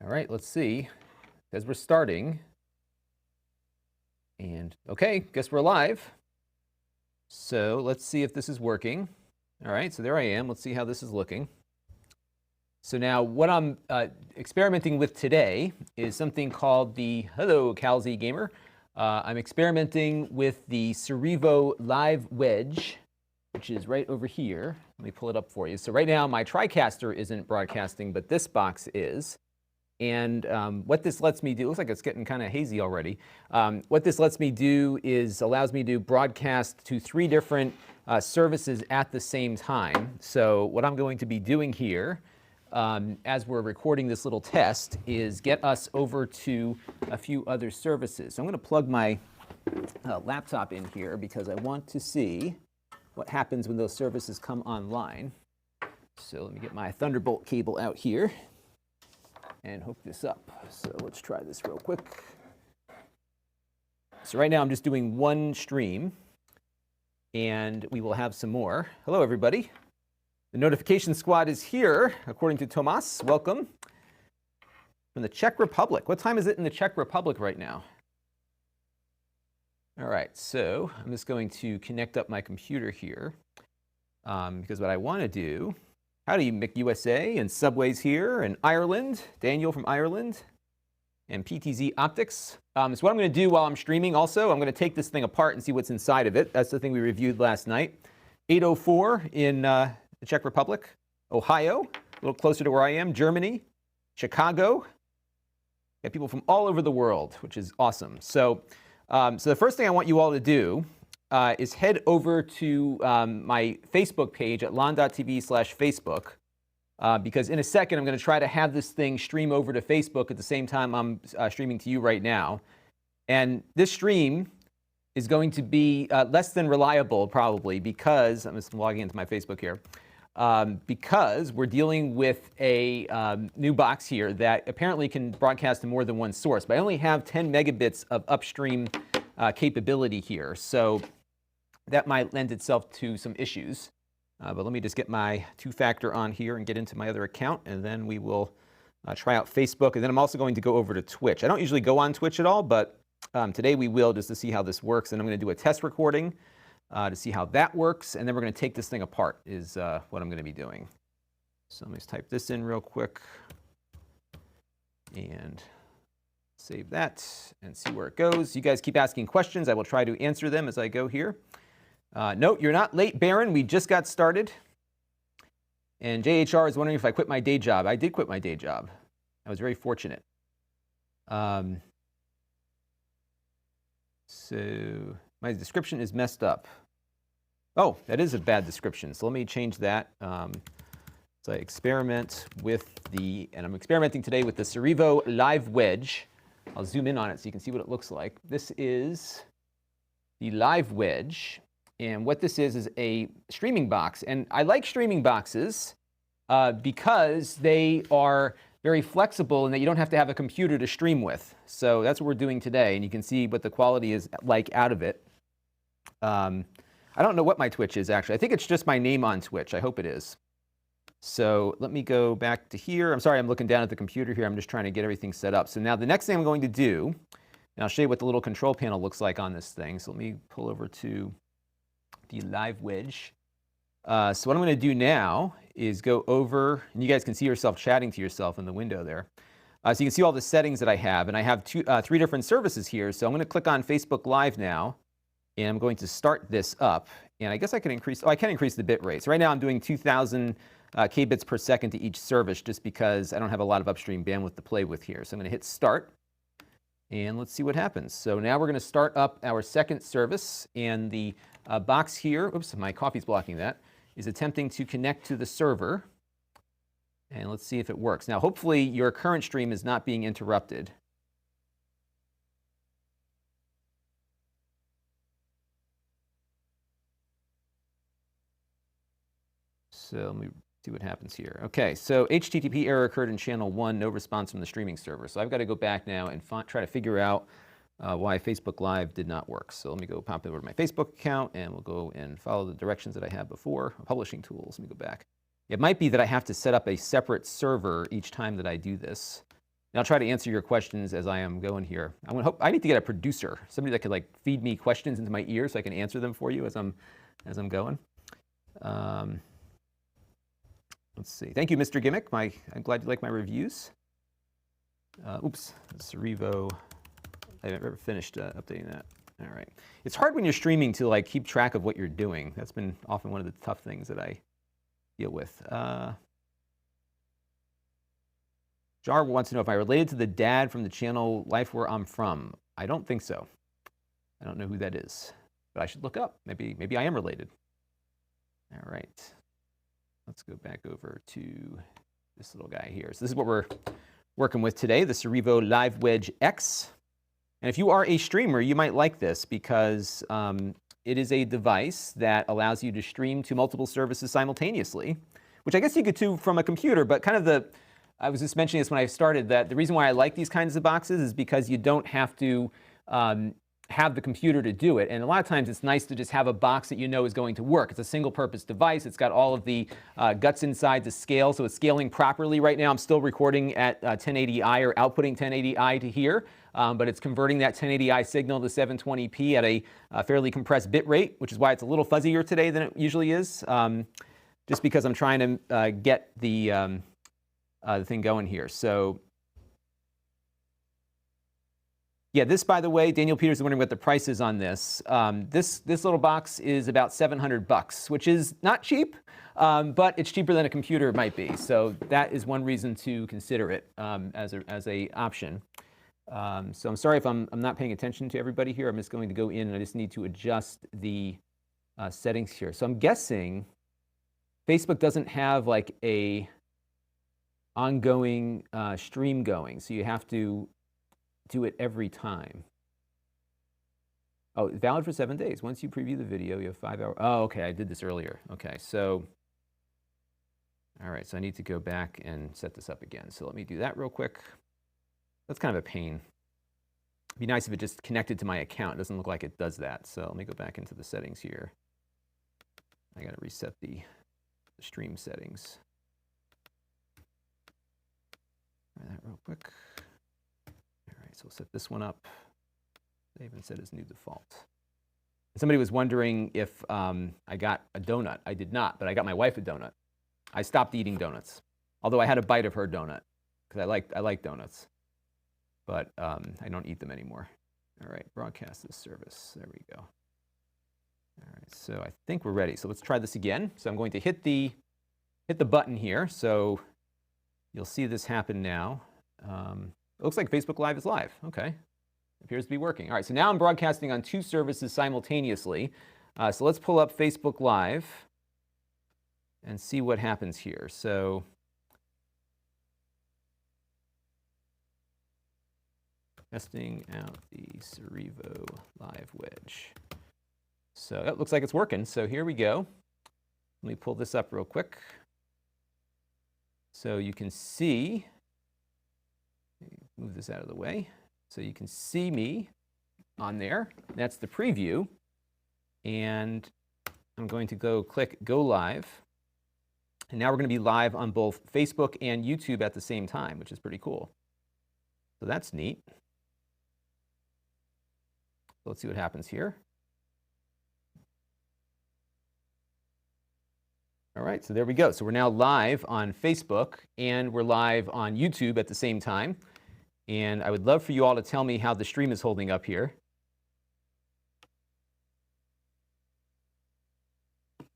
All right, let's see. As we're starting. And okay, guess we're live. So let's see if this is working. All right, so there I am. Let's see how this is looking. So now what I'm experimenting with today is something called the, hello, Calzy Gamer. I'm experimenting with the Cerevo Live Wedge, which is right over here. Let me pull it up for you. So right now my TriCaster isn't broadcasting, but this box is. And what this lets me do, looks like it's getting kind of hazy already. What this lets me do is allows me to broadcast to 3 different services at the same time. So what I'm going to be doing here, as we're recording this little test, is get us over to a few other services. So I'm going to plug my laptop in here because I want to see what happens when those services come online. So let me get my Thunderbolt cable out here and hook this up. So let's try this real quick. So right now I'm just doing one stream, and we will have some more. Hello, everybody. The notification squad is here, according to Tomas. Welcome. From the Czech Republic. What time is it in the Czech Republic right now? All right, so I'm just going to connect up my computer here, because what I want to do, howdy, McUSA and Subways here, and Ireland, Daniel from Ireland, and PTZ Optics. So what I'm going to do while I'm streaming also, I'm going to take this thing apart and see what's inside of it. That's the thing we reviewed last night. 804 in the Czech Republic, Ohio, a little closer to where I am, Germany, Chicago. Got people from all over the world, which is awesome. So the first thing I want you all to do is head over to my Facebook page at Lon.TV/Facebook, because in a second I'm going to try to have this thing stream over to Facebook at the same time I'm streaming to you right now. And this stream is going to be less than reliable probably because, I'm just logging into my Facebook here, because we're dealing with a new box here that apparently can broadcast to more than one source, but I only have 10 megabits of upstream capability here. So that might lend itself to some issues. But let me just get my 2-factor on here and get into my other account, and then we will try out Facebook. And then I'm also going to go over to Twitch. I don't usually go on Twitch at all, but today we will, just to see how this works. And I'm going to do a test recording to see how that works. And then we're going to take this thing apart is what I'm going to be doing. So let me just type this in real quick and save that and see where it goes. You guys keep asking questions. I will try to answer them as I go here. No, you're not late, Baron. We just got started. And JHR is wondering if I quit my day job. I did quit my day job. I was very fortunate. So my description is messed up. Oh, that is a bad description. So let me change that. So I experiment with and I'm experimenting today with the Cerevo Live Wedge. I'll zoom in on it so you can see what it looks like. This is the Live Wedge. And what this is a streaming box. And I like streaming boxes because they are very flexible and that you don't have to have a computer to stream with. So that's what we're doing today. And you can see what the quality is like out of it. I don't know what my Twitch is, actually. I think it's just my name on Twitch. I hope it is. So let me go back to here. I'm sorry, I'm looking down at the computer here. I'm just trying to get everything set up. So now the next thing I'm going to do, and I'll show you what the little control panel looks like on this thing. So let me pull over to the Live Wedge. So what I'm going to do now is go over, and you guys can see yourself chatting to yourself in the window there. So you can see all the settings that I have, and I have 3 different services here. So I'm going to click on Facebook Live now, and I'm going to start this up. And I guess I can increase, I can increase the bit rate. So right now I'm doing 2,000 kbits per second to each service just because I don't have a lot of upstream bandwidth to play with here. So I'm going to hit start. And let's see what happens. So now we're going to start up our second service, and the box here, oops, my coffee's blocking that, is attempting to connect to the server. And let's see if it works. Now, hopefully your current stream is not being interrupted. So let me see what happens here. Okay, so HTTP error occurred in channel 1, no response from the streaming server. So I've got to go back now and try to figure out why Facebook Live did not work. So let me go pop over to my Facebook account, and we'll go and follow the directions that I had before. Publishing tools, let me go back. It might be that I have to set up a separate server each time that I do this. And I'll try to answer your questions as I am going here. I need to get a producer, somebody that could like feed me questions into my ear so I can answer them for you as I'm going. Let's see. Thank you, Mr. Gimmick. I'm glad you like my reviews. Oops, Cerevo. I haven't ever finished updating that. All right. It's hard when you're streaming to like keep track of what you're doing. That's been often one of the tough things that I deal with. Jar wants to know if I related to the dad from the channel Life Where I'm From. I don't think so. I don't know who that is, but I should look up. Maybe I am related. All right. Let's go back over to this little guy here. So this is what we're working with today, the Cerevo Liveshell X. And if you are a streamer, you might like this because it is a device that allows you to stream to multiple services simultaneously, which I guess you could do from a computer, but kind of I was just mentioning this when I started, that the reason why I like these kinds of boxes is because you don't have to have the computer to do it. And a lot of times it's nice to just have a box that you know is going to work. It's a single purpose device. It's got all of the guts inside to scale, so it's scaling properly. Right now I'm still recording at 1080i or outputting 1080i to here, but it's converting that 1080i signal to 720p at a fairly compressed bit rate, which is why it's a little fuzzier today than it usually is, just because I'm trying to get the thing going here. So yeah, this, by the way, Daniel Peters is wondering what the price is on this. This little box is about $700, which is not cheap, but it's cheaper than a computer might be. So that is one reason to consider it as a option. So I'm sorry if I'm not paying attention to everybody here. I'm just going to go in and I just need to adjust the settings here. So I'm guessing Facebook doesn't have like a ongoing stream going, so you have to do it every time. Oh, valid for 7 days. Once you preview the video, you have 5 hours. Oh, okay, I did this earlier. Okay, so, all right, so I need to go back and set this up again. So let me do that real quick. That's kind of a pain. It'd be nice if it just connected to my account. It doesn't look like it does that. So let me go back into the settings here. I gotta reset the stream settings. Try that real quick. All right, so we'll set this one up. They even set as new default. Somebody was wondering if I got a donut. I did not, but I got my wife a donut. I stopped eating donuts, although I had a bite of her donut because I like donuts, but I don't eat them anymore. All right, broadcast this service. There we go. All right, so I think we're ready. So let's try this again. So I'm going to hit the button here. So you'll see this happen now. It looks like Facebook Live is live. Okay. Appears to be working. All right, so now I'm broadcasting on 2 services simultaneously. So let's pull up Facebook Live and see what happens here. So testing out the Cerevo Live Wedge. So it looks like it's working. So here we go. Let me pull this up real quick. So you can see, move this out of the way. So you can see me on there. That's the preview. And I'm going to go click Go Live. And now we're going to be live on both Facebook and YouTube at the same time, which is pretty cool. So that's neat. So let's see what happens here. All right, so there we go. So we're now live on Facebook and we're live on YouTube at the same time. And I would love for you all to tell me how the stream is holding up here.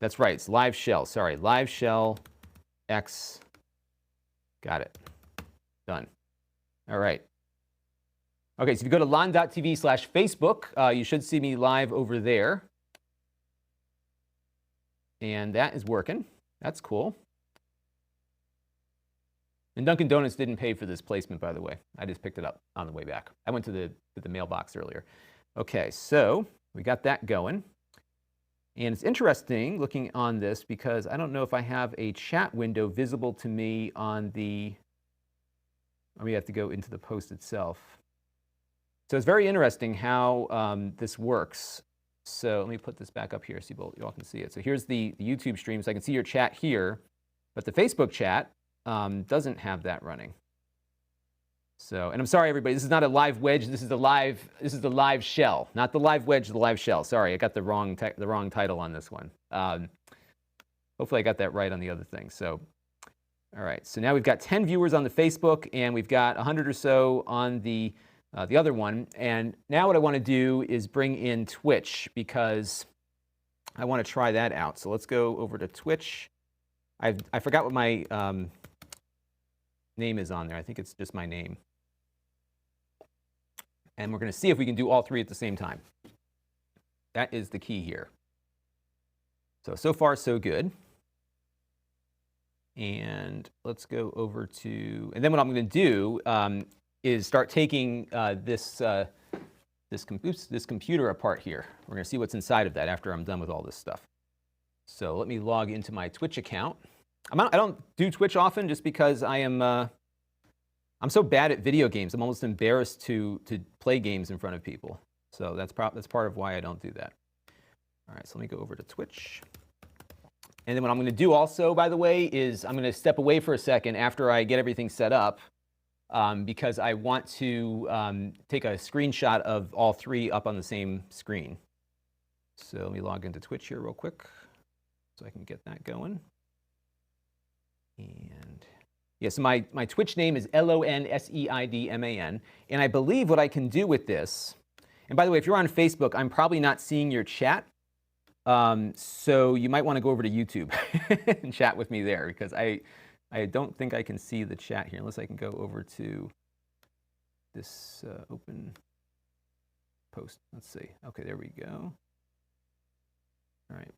That's right, it's Liveshell. Sorry, Liveshell X. Got it. Done. All right. Okay, so if you go to Lon.TV/Facebook, you should see me live over there. And that is working. That's cool. And Dunkin' Donuts didn't pay for this placement, by the way. I just picked it up on the way back. I went to the mailbox earlier. Okay, so we got that going. And it's interesting looking on this because I don't know if I have a chat window visible to me on the, or we have to go into the post itself. So it's very interesting how this works. So let me put this back up here so you all can see it. So here's the YouTube stream, so I can see your chat here, but the Facebook chat doesn't have that running. So, and I'm sorry, everybody. This is not a live wedge. This is the live shell, not the live wedge. The live shell. Sorry, I got the wrong title on this one. Hopefully, I got that right on the other thing. So, all right. So now we've got 10 viewers on the Facebook, and we've got 100 or so on the other one. And now what I want to do is bring in Twitch because I want to try that out. So let's go over to Twitch. I forgot what my name is on there. I think it's just my name. And we're going to see if we can do all three at the same time. That is the key here. So far, so good. And let's go over to, and then what I'm going to do is start taking this computer apart here. We're going to see what's inside of that after I'm done with all this stuff. So let me log into my Twitch account. I don't do Twitch often just because I'm so bad at video games. I'm almost embarrassed to play games in front of people. So that's part of why I don't do that. All right, so let me go over to Twitch. And then what I'm going to do also, by the way, is I'm going to step away for a second after I get everything set up because I want to take a screenshot of all three up on the same screen. So let me log into Twitch here real quick so I can get that going. And yeah, so my Twitch name is LONSEIDMAN. And I believe what I can do with this, and by the way, if you're on Facebook, I'm probably not seeing your chat. So you might want to go over to YouTube and chat with me there because I don't think I can see the chat here unless I can go over to this open post. Let's see. Okay, there we go. All right.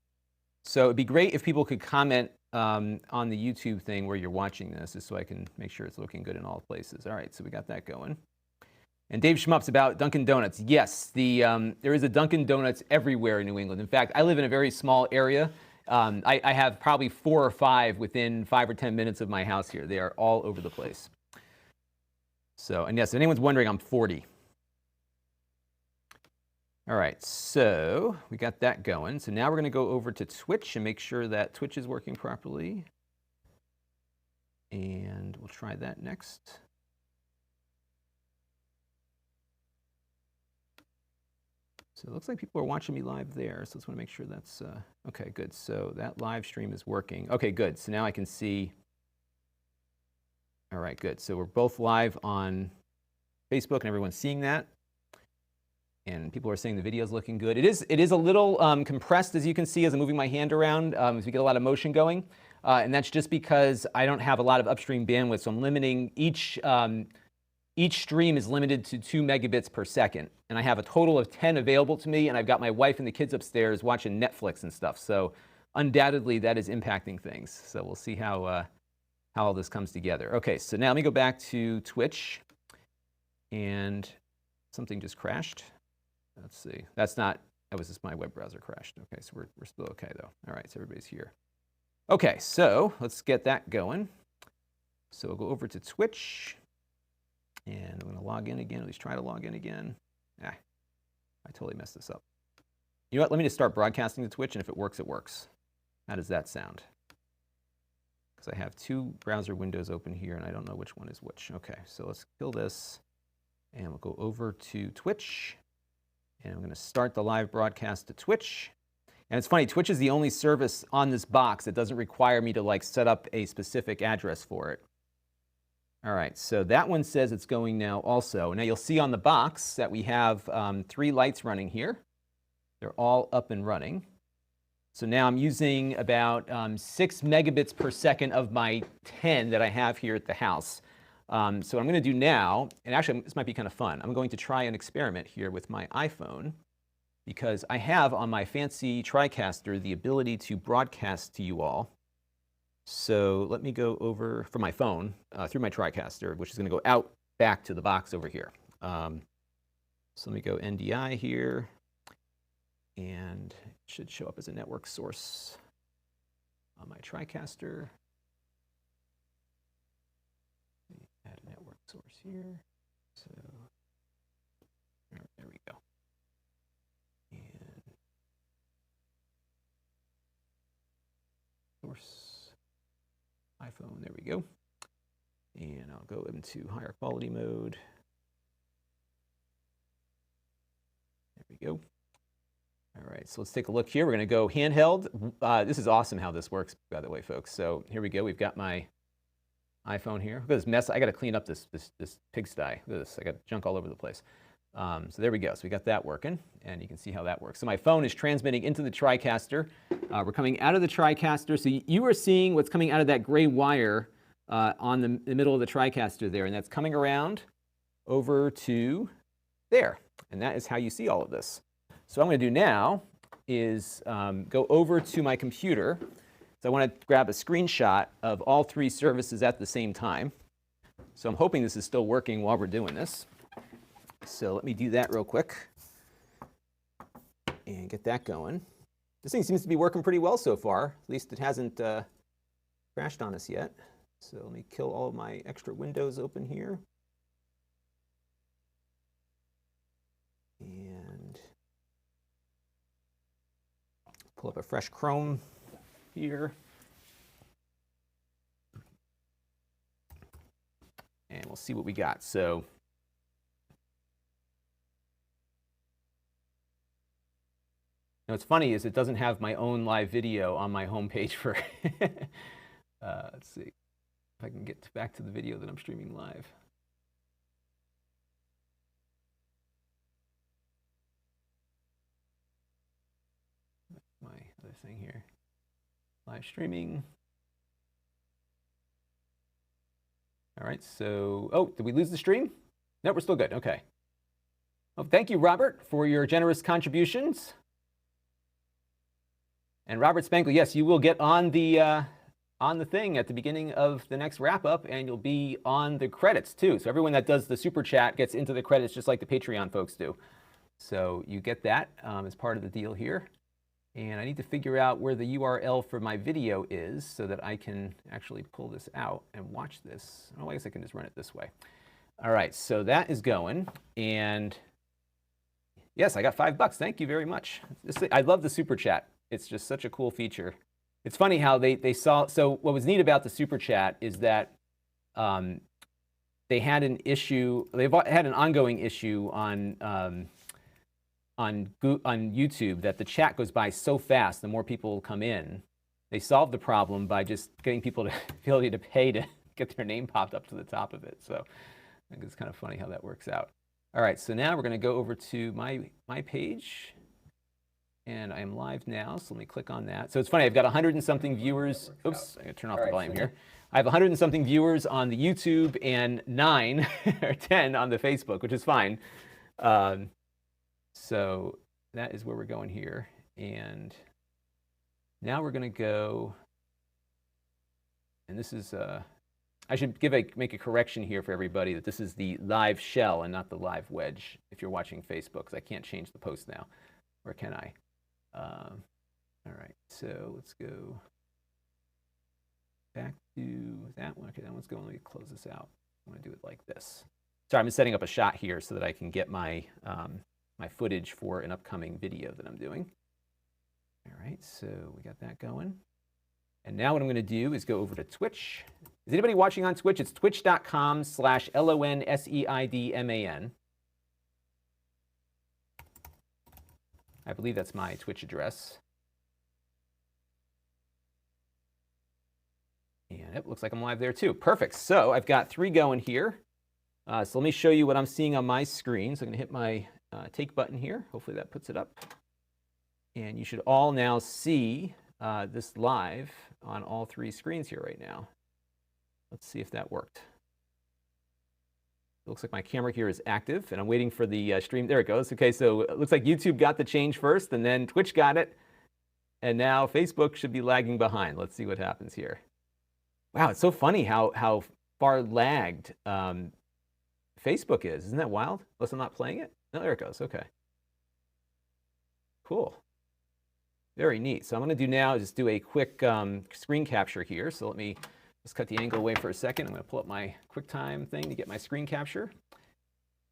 So it'd be great if people could comment on the YouTube thing where you're watching this, just so I can make sure it's looking good in all places. All right, so we got that going. And Dave Schmupp's about Dunkin' Donuts. Yes, there is a Dunkin' Donuts everywhere in New England. In fact, I live in a very small area. I have probably 4 or 5 within 5 or 10 minutes of my house here. They are all over the place. So, and yes, if anyone's wondering, I'm 40. All right, so we got that going. So now we're going to go over to Twitch and make sure that Twitch is working properly. And we'll try that next. So it looks like people are watching me live there, so let's want to make sure that's, okay, good. So that live stream is working. Okay, good. So now I can see, all right, good. So we're both live on Facebook and everyone's seeing that. And people are saying the video is looking good. It is a little compressed, as you can see, as I'm moving my hand around, as we get a lot of motion going. And that's just because I don't have a lot of upstream bandwidth, so I'm limiting each stream is limited to 2 megabits per second. And I have a total of 10 available to me, and I've got my wife and the kids upstairs watching Netflix and stuff. So undoubtedly, that is impacting things. So we'll see how all this comes together. Okay, so now let me go back to Twitch. And something just crashed. Let's see. That was just my web browser crashed. Okay, so we're still okay, though. All right, so everybody's here. Okay, so let's get that going. So we'll go over to Twitch. And I'm going to log in again, at least try to log in again. I totally messed this up. You know what? Let me just start broadcasting to Twitch, and if it works, it works. How does that sound? Because I have 2 browser windows open here, and I don't know which one is which. Okay, so let's kill this, and we'll go over to Twitch. And I'm going to start the live broadcast to Twitch. And it's funny, Twitch is the only service on this box that doesn't require me to like set up a specific address for it. All right, so that one says it's going now also. Now you'll see on the box that we have 3 lights running here. They're all up and running. So now I'm using about 6 megabits per second of my 10 that I have here at the house. So what I'm going to do now, and actually this might be kind of fun, I'm going to try an experiment here with my iPhone because I have on my fancy TriCaster the ability to broadcast to you all. So let me go over from my phone through my TriCaster, which is going to go out back to the box over here. So let me go NDI here, and it should show up as a network source on my TriCaster. Add a network source here. So there we go. And source. iPhone, there we go. And I'll go into higher quality mode. There we go. All right, so let's take a look here. We're going to go handheld. This is awesome how this works, by the way, folks. So here we go. We've got my iPhone here. Look at this mess. I got to clean up this pigsty. Look at this. I got junk all over the place. So there we go. So we got that working, and you can see how that works. So my phone is transmitting into the TriCaster. We're coming out of the TriCaster. So you are seeing what's coming out of that gray wire on the middle of the TriCaster there, and that's coming around over to there. And that is how you see all of this. So what I'm going to do now is go over to my computer. So I want to grab a screenshot of all three services at the same time. So I'm hoping this is still working while we're doing this. So let me do that real quick and get that going. This thing seems to be working pretty well so far. At least it hasn't crashed on us yet. So let me kill all of my extra windows open here. And pull up a fresh Chrome here. And we'll see what we got. So now what's funny is it doesn't have my own live video on my homepage for let's see if I can get back to the video that I'm streaming live. My other thing here, live streaming. All right, so, oh, did we lose the stream? No, we're still good, okay. Well, thank you, Robert, for your generous contributions. And Robert Spankle, yes, you will get on the thing at the beginning of the next wrap-up, and you'll be on the credits, too. So everyone that does the Super Chat gets into the credits just like the Patreon folks do. So you get that as part of the deal here. And I need to figure out where the URL for my video is so that I can actually pull this out and watch this. Oh, I guess I can just run it this way. All right, so that is going. And yes, I got $5. Thank you very much. I love the Super Chat. It's just such a cool feature. It's funny how they saw, so what was neat about the Super Chat is that they had an issue, they've had an ongoing issue on YouTube that the chat goes by so fast the more people come in. They solved the problem by just getting people the ability to pay to get their name popped up to the top of it. So I think it's kind of funny how that works out. All right, so now we're going to go over to my page. And I am live now, so let me click on that. So it's funny, I've got 100 and something viewers. Oops, I gotta turn off the volume here. I have 100 and something viewers on the YouTube and 9 or 10 on the Facebook, which is fine. So that is where we're going here. And now we're going to go, and this is, I should make a correction here for everybody that this is the live shell and not the live wedge if you're watching Facebook, because I can't change the post now, or can I? All right, so let's go back to that one. Okay, that one's going. Let me close this out. I'm going to do it like this. Sorry, I'm just setting up a shot here so that I can get my my footage for an upcoming video that I'm doing. All right, so we got that going. And now what I'm going to do is go over to Twitch. Is anybody watching on Twitch? It's twitch.com/LONSEIDMAN. I believe that's my Twitch address. And it looks like I'm live there too. Perfect. So I've got 3 going here. So let me show you what I'm seeing on my screen. So I'm going to hit my take button here. Hopefully that puts it up. And you should all now see this live on all 3 screens here right now. Let's see if that worked. It looks like my camera here is active, and I'm waiting for the stream. There it goes. Okay, so it looks like YouTube got the change first, and then Twitch got it, and now Facebook should be lagging behind. Let's see what happens here. Wow, it's so funny how far lagged Facebook is. Isn't that wild? Unless I'm not playing it. No, there it goes. Okay. Cool. Very neat. So I'm going to do now is just do a quick screen capture here. So let me just cut the angle away for a second. I'm going to pull up my QuickTime thing to get my screen capture.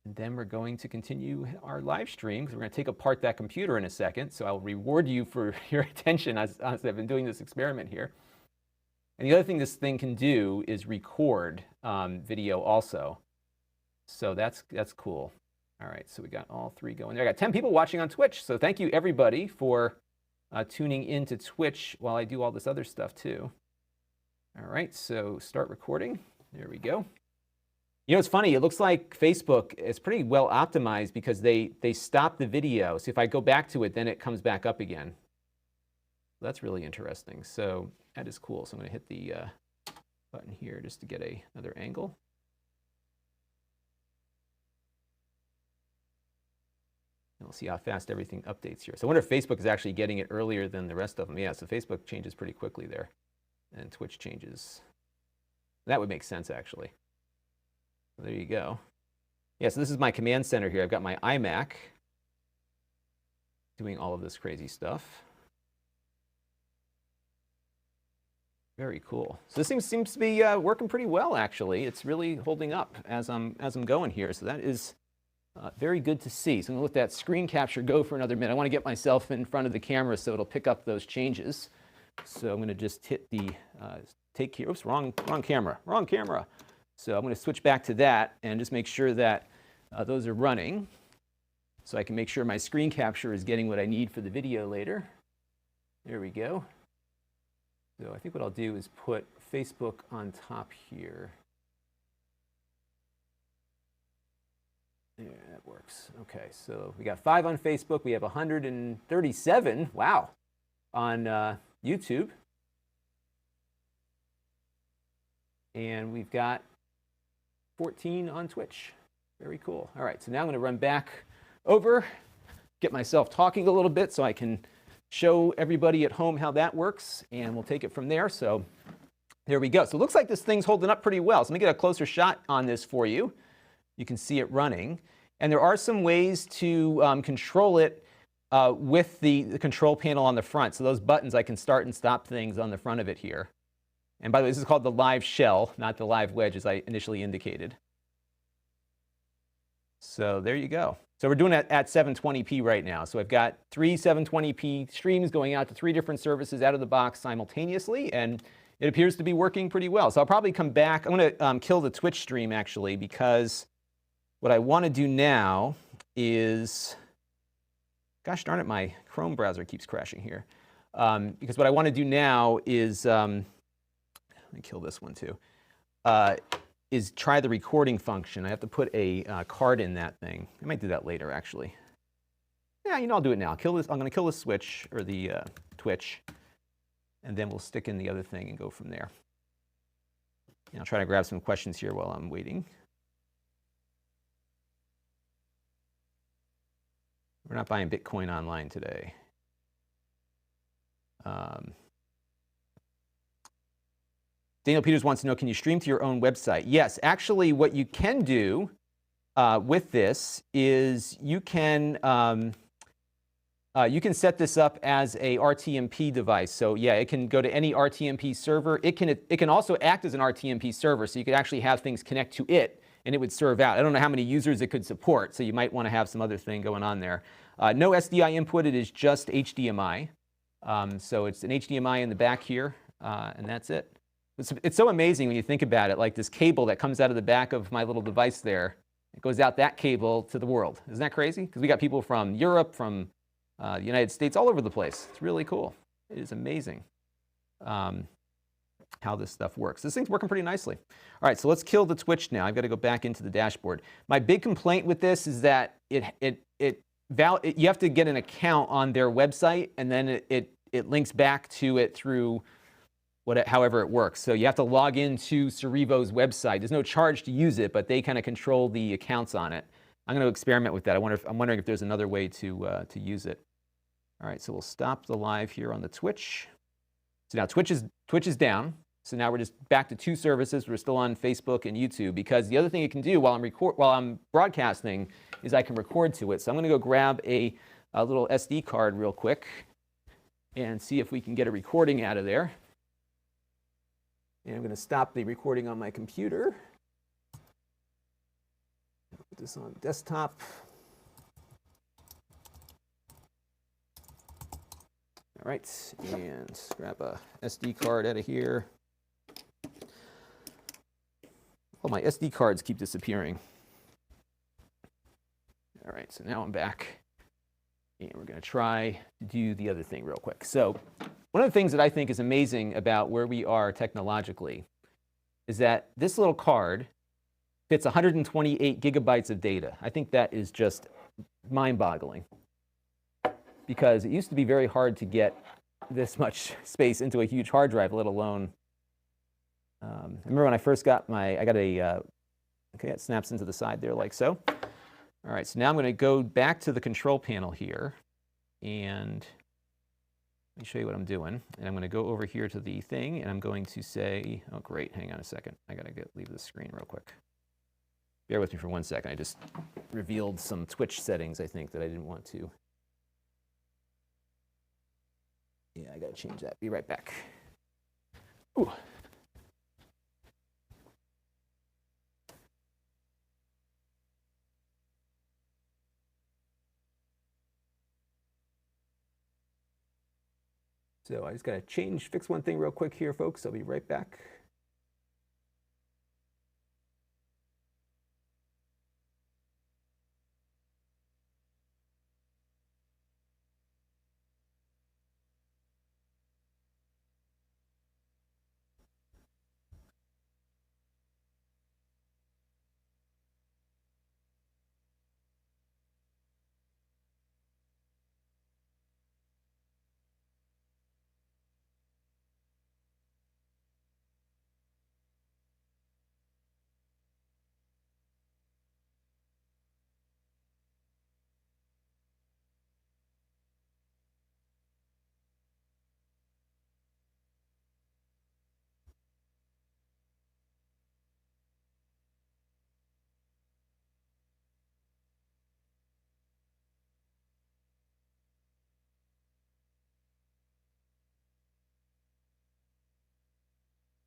And then we're going to continue our live stream because we're going to take apart that computer in a second. So I'll reward you for your attention as I've been doing this experiment here. And the other thing this thing can do is record video also. So that's cool. All right, so we got all three going there. I got 10 people watching on Twitch. So thank you everybody for tuning into Twitch while I do all this other stuff too. All right, so start recording. There we go. You know, it's funny. It looks like Facebook is pretty well optimized because they stop the video. So if I go back to it, then it comes back up again. That's really interesting. So that is cool. So I'm going to hit the button here just to get another angle. And we'll see how fast everything updates here. So I wonder if Facebook is actually getting it earlier than the rest of them. Yeah, so Facebook changes pretty quickly there. And Twitch changes. That would make sense, actually. There you go. Yeah, so this is my command center here. I've got my iMac doing all of this crazy stuff. Very cool. So this seems to be working pretty well, actually. It's really holding up as I'm going here. So that is very good to see. So I'm going to let that screen capture go for another minute. I want to get myself in front of the camera so it'll pick up those changes. So I'm going to just hit the take here. Oops, wrong camera. Wrong camera. So I'm going to switch back to that and just make sure that those are running so I can make sure my screen capture is getting what I need for the video later. There we go. So I think what I'll do is put Facebook on top here. Yeah, that works. Okay, so we got 5 on Facebook. We have 137, wow, on YouTube. And we've got 14 on Twitch. Very cool. All right, so now I'm going to run back over, get myself talking a little bit so I can show everybody at home how that works, and we'll take it from there. So there we go. So it looks like this thing's holding up pretty well. So let me get a closer shot on this for you. You can see it running. And there are some ways to control it with the control panel on the front. So those buttons, I can start and stop things on the front of it here. And by the way, this is called the live shell, not the live wedge as I initially indicated. So there you go. So we're doing it at 720p right now. So I've got 3 720p streams going out to 3 different services out of the box simultaneously, and it appears to be working pretty well. So I'll probably come back. I'm going to kill the Twitch stream actually, because what I want to do now is, gosh darn it, my Chrome browser keeps crashing here. Because what I want to do now is, let me kill this one too, is try the recording function. I have to put a card in that thing. I might do that later, actually. Yeah, you know, I'll do it now. I'm going to kill the switch, or the Twitch, and then we'll stick in the other thing and go from there. And I'll try to grab some questions here while I'm waiting. We're not buying Bitcoin online today. Daniel Peters wants to know, can you stream to your own website? Yes, actually what you can do with this is you can set this up as a RTMP device. So yeah, it can go to any RTMP server. It can also act as an RTMP server, so you could actually have things connect to it and it would serve out. I don't know how many users it could support, so you might want to have some other thing going on there. No SDI input, it is just HDMI. So it's an HDMI in the back here, and that's it. It's so amazing when you think about it, like this cable that comes out of the back of my little device there, it goes out that cable to the world. Isn't that crazy? Because we got people from Europe, from the United States, all over the place. It's really cool. It is amazing how this stuff works. This thing's working pretty nicely. All right, so let's kill the Twitch now. I've got to go back into the dashboard. My big complaint with this is that you have to get an account on their website, and then it links back to it through however it works. So you have to log into Cerevo's website. There's no charge to use it, but they kind of control the accounts on it. I'm going to experiment with that. I'm wondering if there's another way to use it. All right, so we'll stop the live here on the Twitch. So now Twitch is down. So now we're just back to 2 services. We're still on Facebook and YouTube, because the other thing it can do while I'm broadcasting is I can record to it. So I'm going to go grab a little SD card real quick and see if we can get a recording out of there. And I'm going to stop the recording on my computer. Put this on desktop. All right, and grab a SD card out of here. Oh, my SD cards keep disappearing. All right, so now I'm back. And we're going to try to do the other thing real quick. So one of the things that I think is amazing about where we are technologically is that this little card fits 128 gigabytes of data. I think that is just mind-boggling, because it used to be very hard to get this much space into a huge hard drive, let alone, I remember when I first got okay, it snaps into the side there like so. All right, so now I'm going to go back to the control panel here, and let me show you what I'm doing. And I'm going to go over here to the thing, and I'm going to say, oh great, hang on a second. I got to leave the screen real quick. Bear with me for 1 second. I just revealed some Twitch settings, I think, that I didn't want to. Yeah, I got to change that. Be right back. Ooh. So I just got to fix one thing real quick here, folks. I'll be right back.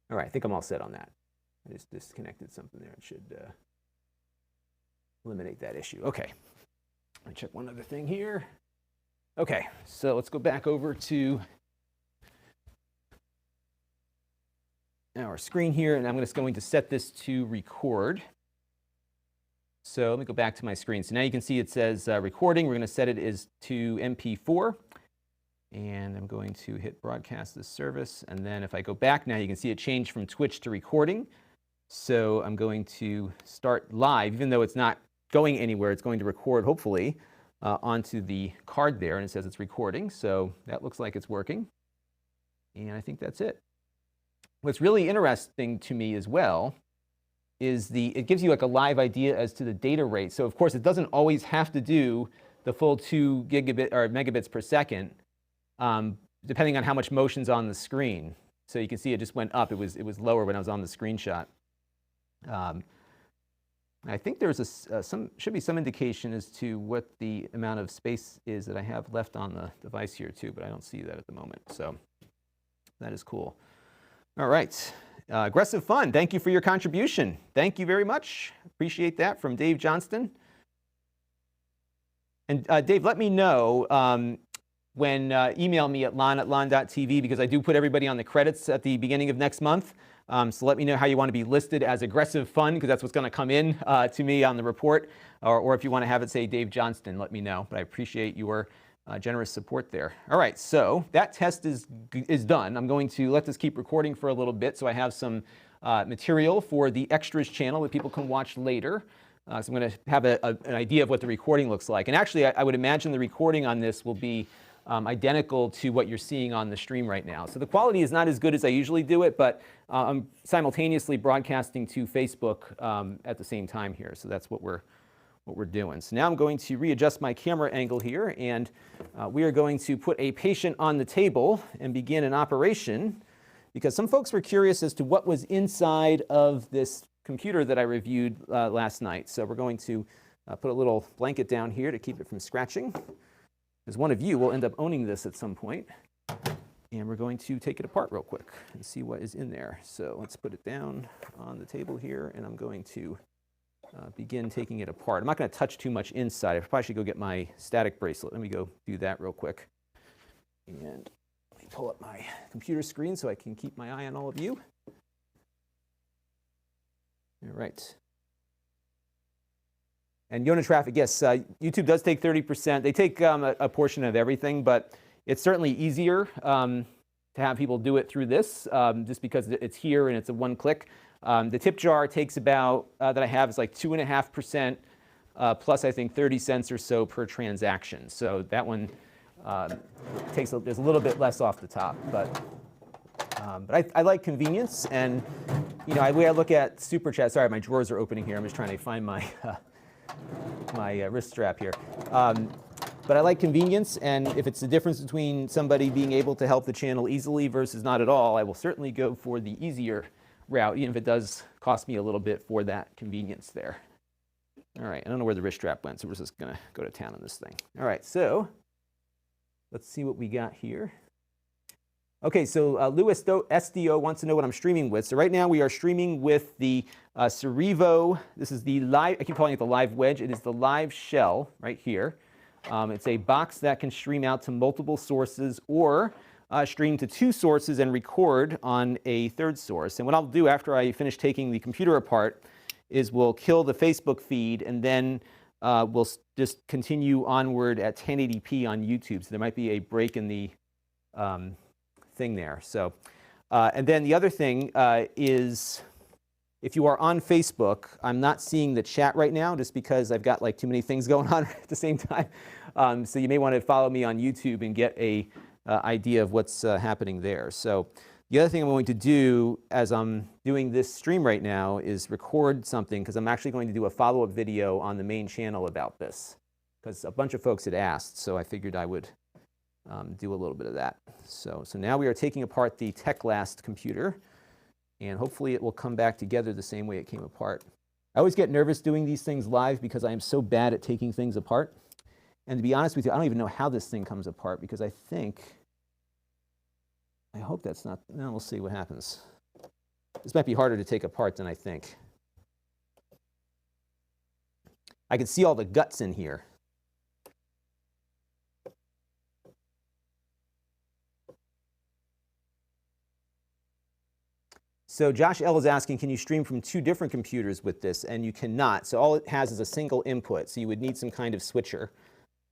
All right, I think I'm all set on that. I just disconnected something there. It should eliminate that issue. Okay, let me check one other thing here. Okay, so let's go back over to our screen here, and I'm just going to set this to record. So let me go back to my screen. So now you can see it says recording. We're going to set it as to MP4. And I'm going to hit broadcast this service. And then if I go back now, you can see it changed from Twitch to recording. So I'm going to start live, even though it's not going anywhere. It's going to record, hopefully, onto the card there. And it says it's recording. So that looks like it's working. And I think that's it. What's really interesting to me as well is it gives you like a live idea as to the data rate. So of course, it doesn't always have to do the full 2 gigabit or megabits per second. Depending on how much motion's on the screen. So you can see it just went up. It was lower when I was on the screenshot. I think there's should be some indication as to what the amount of space is that I have left on the device here too, but I don't see that at the moment. So that is cool. All right, Aggressive Fun, thank you for your contribution. Thank you very much. Appreciate that from Dave Johnston. And Dave, let me know when email me at Lon.TV, because I do put everybody on the credits at the beginning of next month. So let me know how you want to be listed as Aggressive Fun, because that's what's going to come in to me on the report. Or if you want to have it say Dave Johnston, let me know. But I appreciate your generous support there. All right, so that test is done. I'm going to let this keep recording for a little bit so I have some material for the extras channel that people can watch later. So I'm going to have an idea of what the recording looks like. And actually, I would imagine the recording on this will be identical to what you're seeing on the stream right now. So the quality is not as good as I usually do it, but I'm simultaneously broadcasting to Facebook at the same time here. So that's what we're doing. So now I'm going to readjust my camera angle here, and we are going to put a patient on the table and begin an operation, because some folks were curious as to what was inside of this computer that I reviewed last night. So we're going to put a little blanket down here to keep it from scratching, because one of you will end up owning this at some point. And we're going to take it apart real quick and see what is in there. So let's put it down on the table here, and I'm going to begin taking it apart. I'm not going to touch too much inside. I probably should go get my static bracelet. Let me go do that real quick. And let me pull up my computer screen so I can keep my eye on all of you. All right. And Yona traffic, yes, YouTube does take 30%. They take a portion of everything, but it's certainly easier to have people do it through this, just because it's here and it's a one click. The tip jar takes about, that I have is like 2.5%, plus I think 30 cents or so per transaction. So that one there's a little bit less off the top, but I like convenience. And you know, the way I look at Super Chat, sorry, my drawers are opening here. I'm just trying to find my my wrist strap here. But I like convenience, and if it's the difference between somebody being able to help the channel easily versus not at all, I will certainly go for the easier route, even if it does cost me a little bit for that convenience there. All right, I don't know where the wrist strap went, so we're just going to go to town on this thing. All right, so let's see what we got here. Okay, so Louis SDO wants to know what I'm streaming with. So right now we are streaming with the Cerevo. This is the live, I keep calling it the live wedge. It is the live shell right here. It's a box that can stream out to multiple sources or stream to 2 sources and record on a 3rd source. And what I'll do after I finish taking the computer apart is we'll kill the Facebook feed, and then we'll just continue onward at 1080p on YouTube. So there might be a break in the thing there. So, and then the other thing is, if you are on Facebook, I'm not seeing the chat right now just because I've got like too many things going on at the same time. So you may want to follow me on YouTube and get a idea of what's happening there. So the other thing I'm going to do as I'm doing this stream right now is record something, because I'm actually going to do a follow-up video on the main channel about this, because a bunch of folks had asked, so I figured I would do a little bit of that. So now we are taking apart the TechLast computer, and hopefully it will come back together the same way it came apart. I always get nervous doing these things live because I am so bad at taking things apart. And to be honest with you, I don't even know how this thing comes apart, because I hope that's not, no, we'll see what happens. This might be harder to take apart than I think. I can see all the guts in here. So Josh L is asking, can you stream from 2 different computers with this? And you cannot. So all it has is a single input. So you would need some kind of switcher.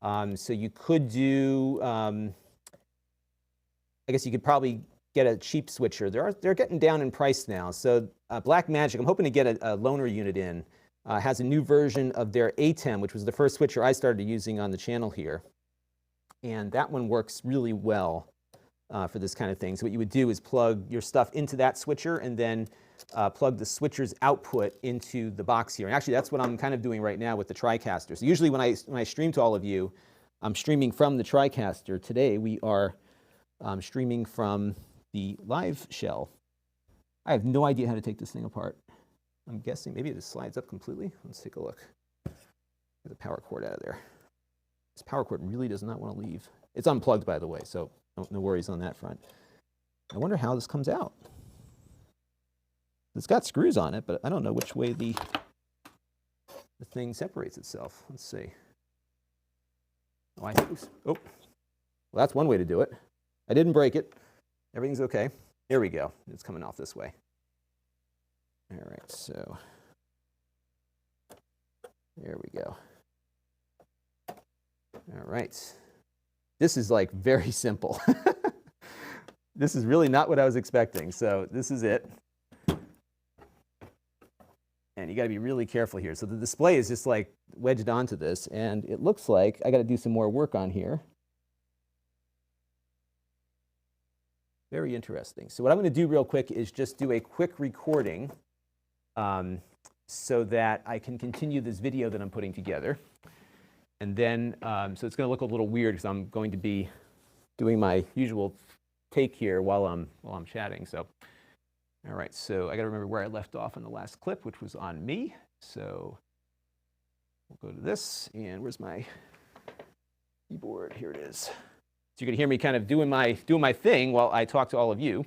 So you could do, I guess you could probably get a cheap switcher. They're getting down in price now. So Blackmagic, I'm hoping to get a loaner unit in, has a new version of their ATEM, which was the first switcher I started using on the channel here. And that one works really well for this kind of thing. So what you would do is plug your stuff into that switcher, and then plug the switcher's output into the box here. And actually, that's what I'm kind of doing right now with the TriCaster. So usually when I stream to all of you, I'm streaming from the TriCaster. Today we are streaming from the live shell. I have no idea how to take this thing apart. I'm guessing maybe it just slides up completely. Let's take a look. Get the power cord out of there. This power cord really does not want to leave. It's unplugged, by the way, so no worries on that front. I wonder how this comes out. It's got screws on it, but I don't know which way the thing separates itself. Let's see. Oh, well, that's one way to do it. I didn't break it. Everything's okay. There we go. It's coming off this way. All right, so there we go. All right. This is like very simple. This is really not what I was expecting. So this is it. And you got to be really careful here. So the display is just like wedged onto this, and it looks like I got to do some more work on here. Very interesting. So what I'm going to do real quick is just do a quick recording so that I can continue this video that I'm putting together. And then, so it's going to look a little weird because I'm going to be doing my usual take here while I'm chatting. So, all right. So I got to remember where I left off on the last clip, which was on me. So we'll go to this, and where's my keyboard? Here it is. So you're going to hear me kind of doing my thing while I talk to all of you.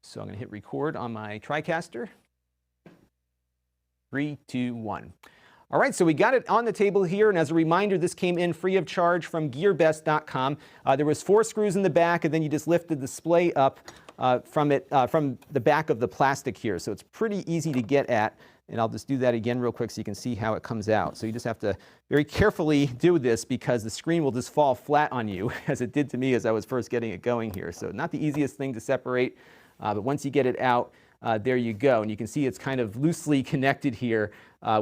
So I'm going to hit record on my TriCaster. 3, 2, 1. All right, so we got it on the table here, and as a reminder, this came in free of charge from GearBest.com. There was 4 screws in the back, and then you just lift the display up from the back of the plastic here. So it's pretty easy to get at. And I'll just do that again real quick so you can see how it comes out. So you just have to very carefully do this because the screen will just fall flat on you, as it did to me as I was first getting it going here. So not the easiest thing to separate, but once you get it out, there you go. And you can see it's kind of loosely connected here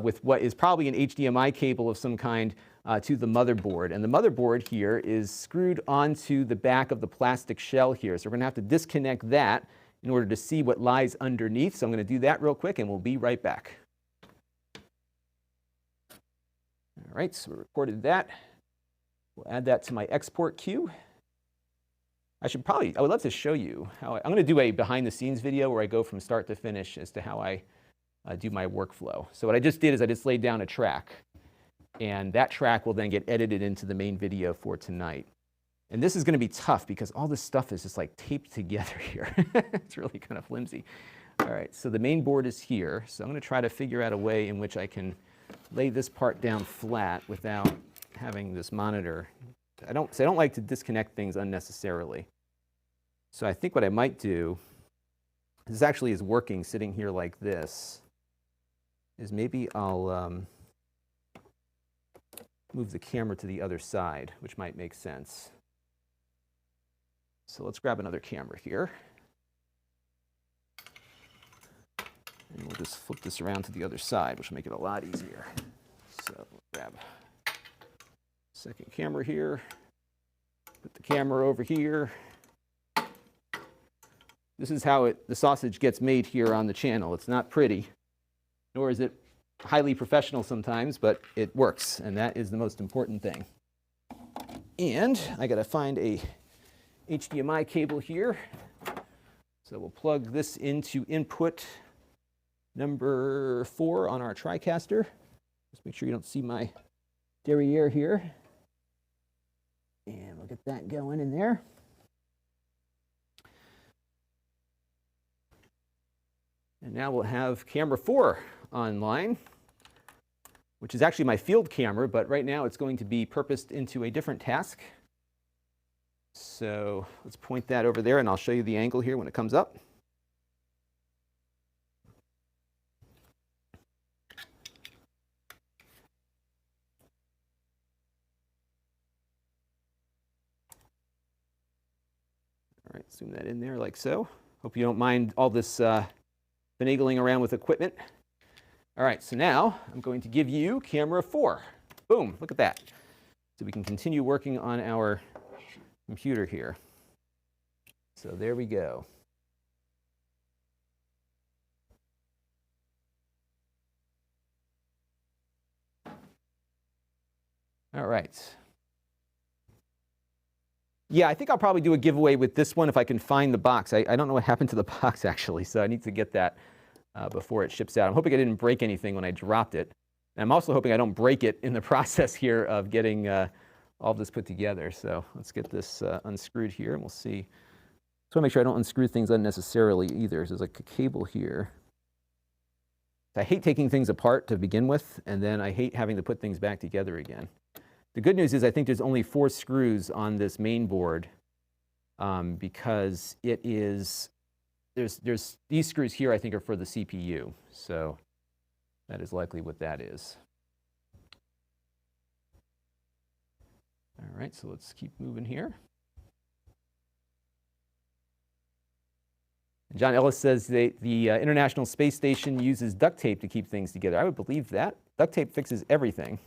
with what is probably an HDMI cable of some kind to the motherboard. And the motherboard here is screwed onto the back of the plastic shell here. So we're going to have to disconnect that in order to see what lies underneath. So I'm going to do that real quick and we'll be right back. All right, so we recorded that. We'll add that to my export queue. I would love to show you how I'm going to do a behind the scenes video where I go from start to finish as to how I do my workflow. So what I just did is I just laid down a track, and that track will then get edited into the main video for tonight. And this is going to be tough because all this stuff is just like taped together here. It's really kind of flimsy. All right, so the main board is here. So I'm going to try to figure out a way in which I can lay this part down flat without having this monitor. I don't like to disconnect things unnecessarily. So I think what I might do, this actually is working sitting here like this, is maybe I'll move the camera to the other side, which might make sense. So let's grab another camera here. And we'll just flip this around to the other side, which will make it a lot easier. So we'll grab second camera here, put the camera over here. This is how the sausage gets made here on the channel. It's not pretty, nor is it highly professional sometimes, but it works, and that is the most important thing. And I got to find a HDMI cable here. So we'll plug this into input number 4 on our TriCaster. Just make sure you don't see my derriere here. And we'll get that going in there. And now we'll have camera 4 online, which is actually my field camera, but right now it's going to be purposed into a different task. So let's point that over there, and I'll show you the angle here when it comes up. All right, zoom that in there like so. Hope you don't mind all this finagling around with equipment. All right, so now I'm going to give you camera 4. Boom, look at that. So we can continue working on our computer here. So there we go. All right. Yeah, I think I'll probably do a giveaway with this one if I can find the box. I don't know what happened to the box, actually, so I need to get that before it ships out. I'm hoping I didn't break anything when I dropped it. And I'm also hoping I don't break it in the process here of getting all this put together. So let's get this unscrewed here, and we'll see. So I want to make sure I don't unscrew things unnecessarily either. So there's like a cable here. I hate taking things apart to begin with, and then I hate having to put things back together again. The good news is I think there's only 4 screws on this main board because it is, there's these screws here I think are for the CPU. So that is likely what that is. All right, so let's keep moving here. John Ellis says the International Space Station uses duct tape to keep things together. I would believe that. Duct tape fixes everything.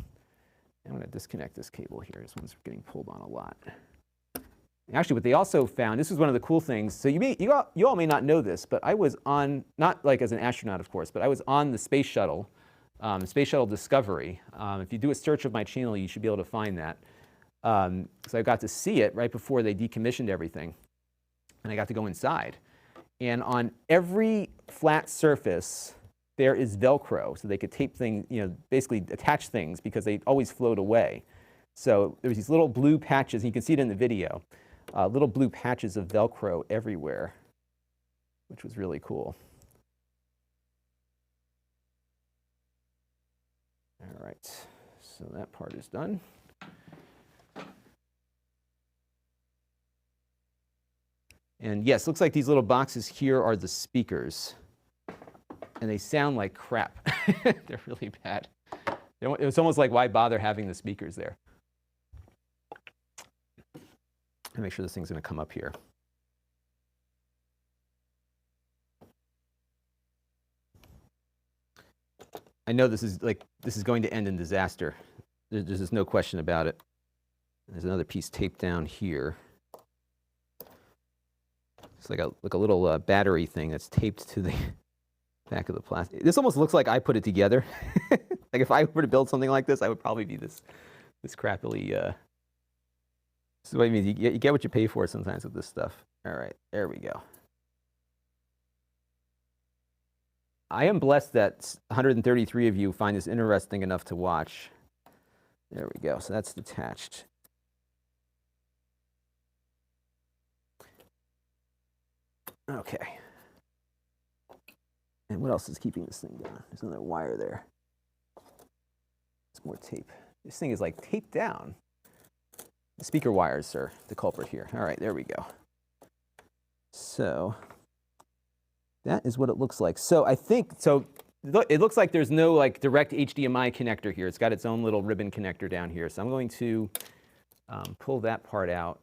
I'm going to disconnect this cable here. This one's getting pulled on a lot. Actually, what they also found, this is one of the cool things. So you all may not know this, but I was on, not like as an astronaut, of course, but I was on the Space Shuttle Discovery. If you do a search of my channel, you should be able to find that. So I got to see it right before they decommissioned everything. And I got to go inside. And on every flat surface, there is Velcro, so they could tape things, basically attach things because they always float away. So there's these little blue patches, and you can see it in the video, little blue patches of Velcro everywhere, which was really cool. All right, so that part is done. And yes, looks like these little boxes here are the speakers. And they sound like crap. They're really bad. It's almost like, why bother having the speakers there? Let me make sure this thing's going to come up here. I know this is going to end in disaster. There's just no question about it. There's another piece taped down here. It's like a little battery thing that's taped to the back of the plastic. This almost looks like I put it together. Like if I were to build something like this, I would probably be this crappily. This is what I mean. You get what you pay for sometimes with this stuff. All right, there we go. I am blessed that 133 of you find this interesting enough to watch. There we go. So that's detached. Okay. And what else is keeping this thing down? There's another wire there. There's more tape. This thing is like taped down. The speaker wires are the culprit here. All right, there we go. So that is what it looks like. So I think, it looks like there's no like direct HDMI connector here. It's got its own little ribbon connector down here. So I'm going to pull that part out,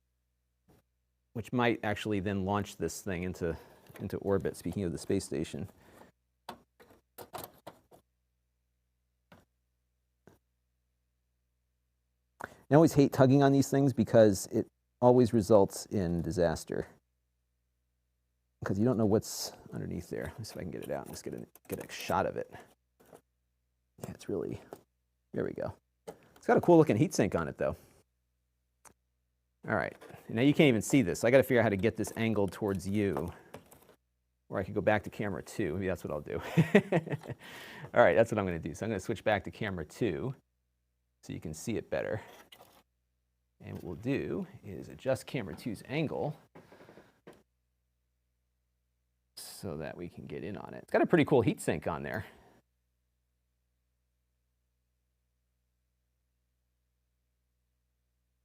which might actually then launch this thing into orbit, speaking of the space station. I always hate tugging on these things because it always results in disaster. Because you don't know what's underneath there. Let me see if I can get it out and just get a shot of it. Yeah, it's really, there we go. It's got a cool looking heatsink on it though. All right, now you can't even see this. So I got to figure out how to get this angled towards you. Or I could go back to camera 2. Maybe that's what I'll do. All right, that's what I'm going to do. So I'm going to switch back to camera 2 so you can see it better. And what we'll do is adjust camera 2's angle so that we can get in on it. It's got a pretty cool heatsink on there.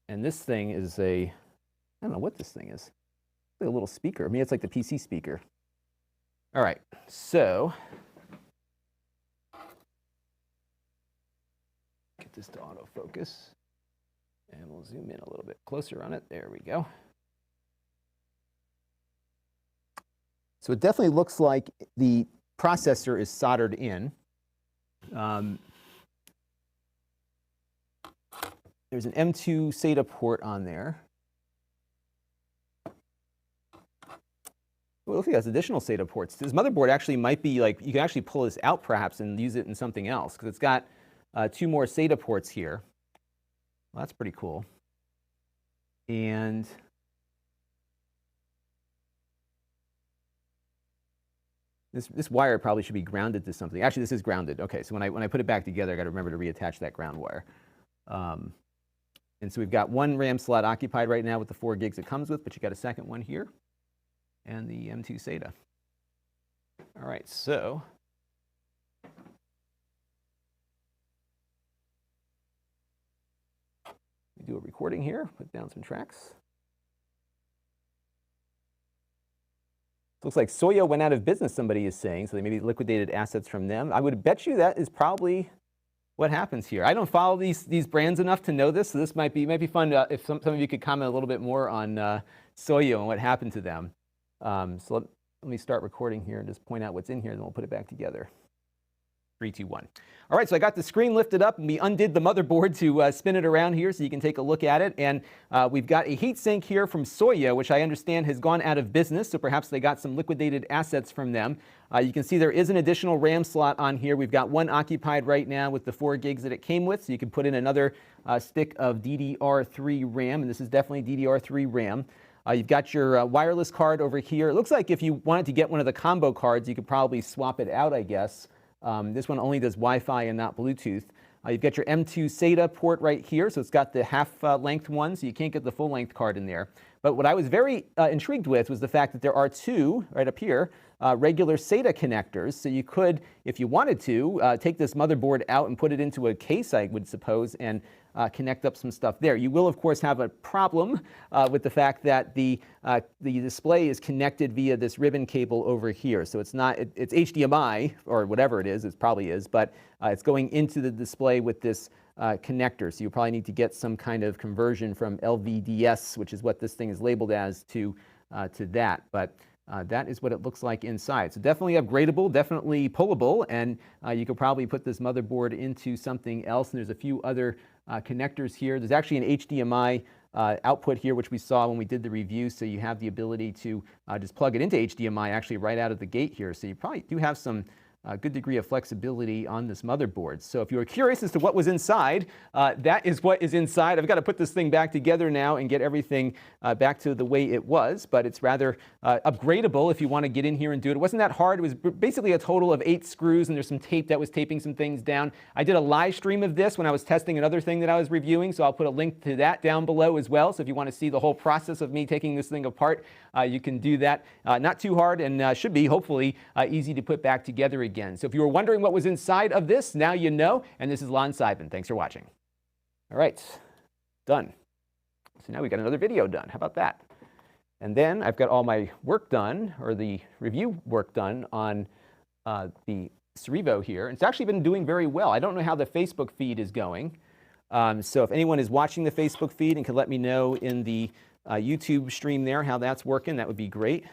And this thing is I don't know what this thing is. It's like a little speaker. I mean, it's like the PC speaker. All right, so get this to autofocus. And we'll zoom in a little bit closer on it. There we go. So it definitely looks like the processor is soldered in. There's an M2 SATA port on there. Well, it looks like it has additional SATA ports. This motherboard actually might be like, you can actually pull this out perhaps and use it in something else, because it's got 2 more SATA ports here. Well, that's pretty cool. And this wire probably should be grounded to something. Actually, this is grounded. Okay, so when I put it back together, I got to remember to reattach that ground wire. And so we've got 1 RAM slot occupied right now with the 4 gigs it comes with, but you got a second one here, and the M2 SATA. All right, so we do a recording here, put down some tracks. Looks like Soyo went out of business, somebody is saying, so they maybe liquidated assets from them. I would bet you that is probably what happens here. I don't follow these brands enough to know this, so this might be fun if some of you could comment a little bit more on Soyo and what happened to them. So let me start recording here and just point out what's in here, and then we'll put it back together. 3, 2, 1. All right, so I got the screen lifted up, and we undid the motherboard to spin it around here so you can take a look at it. And we've got a heatsink here from Soyo, which I understand has gone out of business, so perhaps they got some liquidated assets from them. You can see there is an additional RAM slot on here. We've got 1 occupied right now with the 4 gigs that it came with, so you can put in another stick of DDR3 RAM, and this is definitely DDR3 RAM. You've got your wireless card over here. It looks like if you wanted to get one of the combo cards, you could probably swap it out, I guess. This one only does Wi-Fi and not Bluetooth. You've got your M2 SATA port right here, so it's got the half-length one, so you can't get the full-length card in there. But what I was very intrigued with was the fact that there are 2, right up here, regular SATA connectors. So you could, if you wanted to, take this motherboard out and put it into a case, I would suppose, and connect up some stuff there. You will, of course, have a problem with the fact that the display is connected via this ribbon cable over here. So it's not, it's HDMI, or whatever it is, it probably is, but it's going into the display with this connector. So you probably need to get some kind of conversion from LVDS, which is what this thing is labeled as, to that. But that is what it looks like inside. So definitely upgradable, definitely pullable, and you could probably put this motherboard into something else. And there's a few other connectors here. There's actually an HDMI output here, which we saw when we did the review. So you have the ability to just plug it into HDMI actually right out of the gate here. So you probably do have some good degree of flexibility on this motherboard. So if you were curious as to what was inside, that is what is inside. I've got to put this thing back together now and get everything back to the way it was, but it's rather upgradable if you want to get in here and do it. It wasn't that hard. It was basically a total of 8 screws, and there's some tape that was taping some things down. I did a live stream of this when I was testing another thing that I was reviewing, so I'll put a link to that down below as well. So if you want to see the whole process of me taking this thing apart, you can do that. Not too hard, and should be, hopefully, easy to put back together again. So if you were wondering what was inside of this, now you know. And this is Lon.TV. Thanks for watching. All right, done. So now we got another video done. How about that? And then I've got all my work done, or the review work done on the Cerevo here. It's actually been doing very well. I don't know how the Facebook feed is going. So if anyone is watching the Facebook feed and can let me know in the YouTube stream there how that's working, that would be great.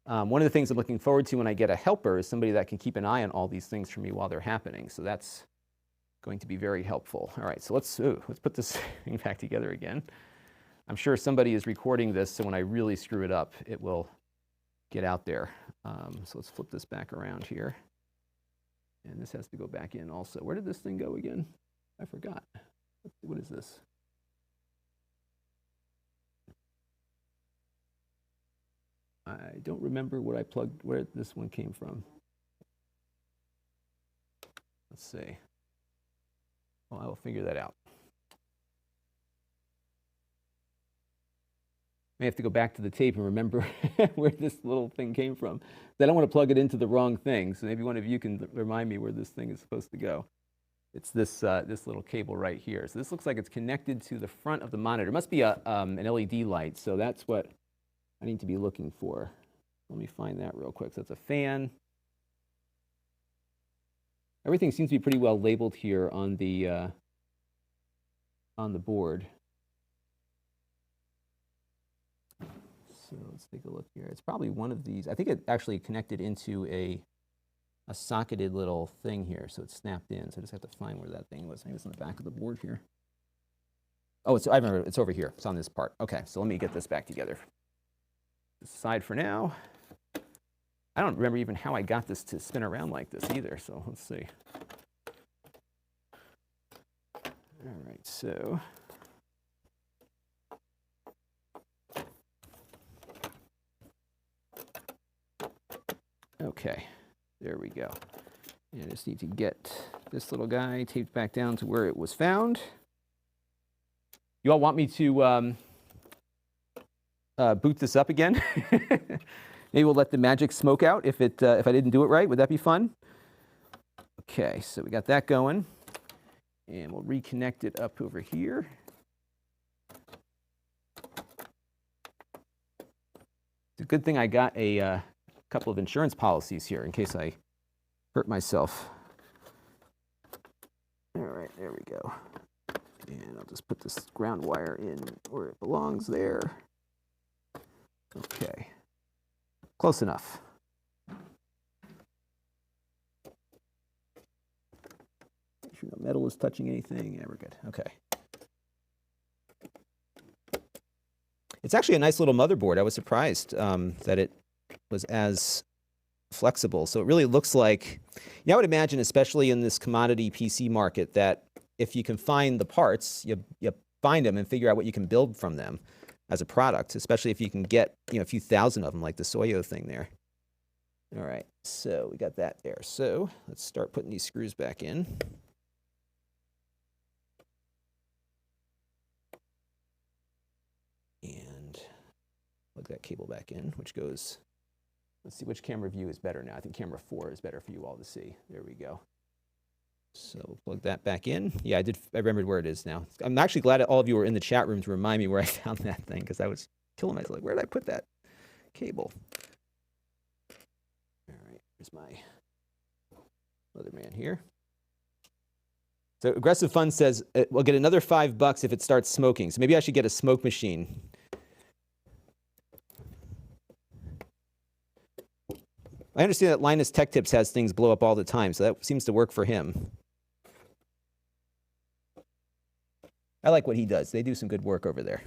One of the things I'm looking forward to when I get a helper is somebody that can keep an eye on all these things for me while they're happening. So that's going to be very helpful. All right, so let's put this thing back together again. I'm sure somebody is recording this, so when I really screw it up, it will get out there. So let's flip this back around here. And this has to go back in also. Where did this thing go again? I forgot. What is this? I don't remember what I plugged, where this one came from. Let's see. Well, I will figure that out. May have to go back to the tape and remember where this little thing came from. I don't want to plug it into the wrong thing, so maybe one of you can remind me where this thing is supposed to go. It's this, this little cable right here. So this looks like it's connected to the front of the monitor. It must be an LED light, so that's what I need to be looking for. Let me find that real quick. So it's a fan. Everything seems to be pretty well labeled here on the board. So let's take a look here. It's probably one of these. I think it actually connected into a socketed little thing here, so it's snapped in. So I just have to find where that thing was. Maybe it's on the back of the board here. Oh, I remember. It's over here. It's on this part. Okay, so let me get this back together. Aside for now. I don't remember even how I got this to spin around like this either, so let's see. All right, so. Okay, there we go. And I just need to get this little guy taped back down to where it was found. You all want me to boot this up again? Maybe we'll let the magic smoke out if I didn't do it right. Would that be fun? Okay, so we got that going. And we'll reconnect it up over here. It's a good thing I got a couple of insurance policies here in case I hurt myself. All right, there we go. And I'll just put this ground wire in where it belongs there. Okay. Close enough. Make sure no metal is touching anything. Yeah, we're good. Okay. It's actually a nice little motherboard. I was surprised that it was as flexible. So it really looks like, I would imagine, especially in this commodity PC market, that if you can find the parts, you find them and figure out what you can build from them as a product, especially if you can get a few thousand of them, like the Soyo thing there. All right, so we got that there. So let's start putting these screws back in. And plug that cable back in, which goes, let's see which camera view is better now. I think camera 4 is better for you all to see. There we go. So we'll plug that back in. Yeah, I remembered where it is now. I'm actually glad that all of you were in the chat room to remind me where I found that thing, because I was killing myself. Like, where did I put that cable? All right, here's my Leatherman here. So Aggressive Fun says, we'll get another $5 if it starts smoking. So maybe I should get a smoke machine. I understand that Linus Tech Tips has things blow up all the time, so that seems to work for him. I like what he does. They do some good work over there.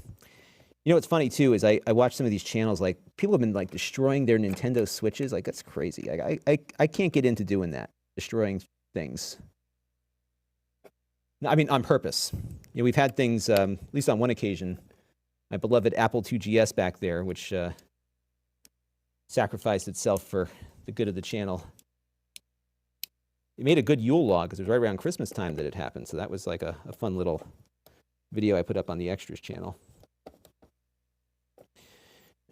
You know what's funny too is I watch some of these channels, like people have been like destroying their Nintendo Switches. Like, that's crazy. I can't get into doing that, destroying things. I mean, on purpose. You know, we've had things, at least on one occasion, my beloved Apple IIgs back there, which sacrificed itself for the good of the channel. It made a good Yule log because it was right around Christmas time that it happened. So that was like a fun little video I put up on the Extras channel.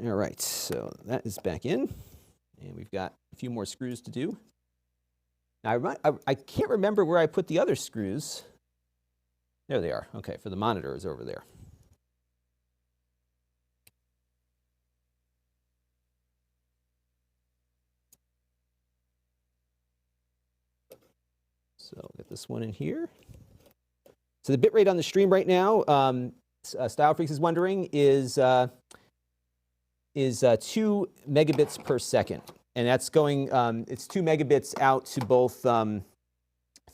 All right, so that is back in. And we've got a few more screws to do. Now, I can't remember where I put the other screws. There they are. Okay, for the monitors over there. So get this one in here. So the bitrate on the stream right now, Style Freaks is wondering, is 2 megabits per second. And that's going, it's 2 megabits out to both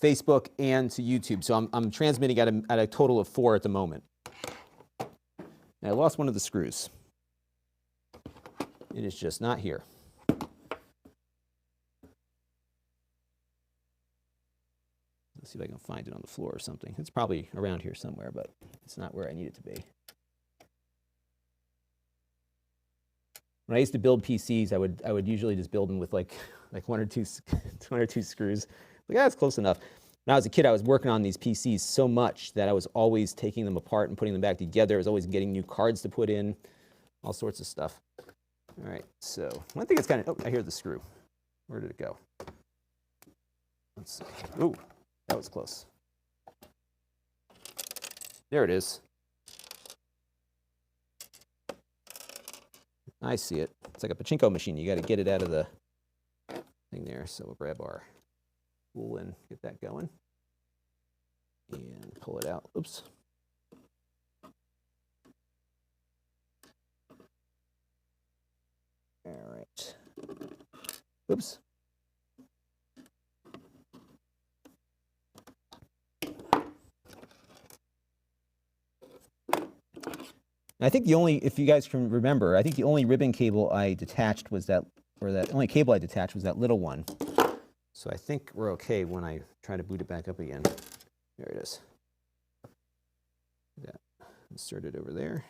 Facebook and to YouTube. So I'm transmitting at a total of 4 at the moment. And I lost one of the screws. It is just not here. Let's see if I can find it on the floor or something. It's probably around here somewhere, but it's not where I need it to be. When I used to build PCs, I would usually just build them with like one or two screws. Like, that's close enough. When I was a kid, I was working on these PCs so much that I was always taking them apart and putting them back together. I was always getting new cards to put in, all sorts of stuff. All right, so one thing that's kind of, oh, I hear the screw. Where did it go? Let's see. Ooh, that was close. There it is. I see it. It's like a pachinko machine. You got to get it out of the thing there. So we'll grab our spool and get that going. And pull it out. Oops. All right. Oops. I think the only, if you guys can remember, I think the only ribbon cable I detached was that, or that only cable I detached was that little one. So I think we're okay when I try to boot it back up again. There it is. That inserted over there.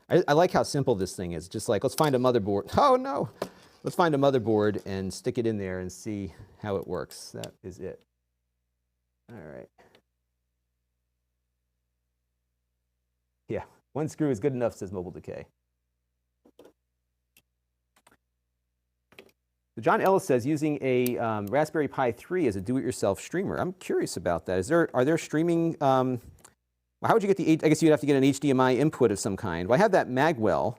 I like how simple this thing is. Just like, let's find a motherboard. Oh no! Let's find a motherboard and stick it in there and see how it works. That is it. All right. Yeah, one screw is good enough, says Mobile Decay. So John Ellis says using a Raspberry Pi 3 as a do-it-yourself streamer. I'm curious about that. Are there streaming? Well, how would you get the? I guess you'd have to get an HDMI input of some kind. Well, I have that Magwell.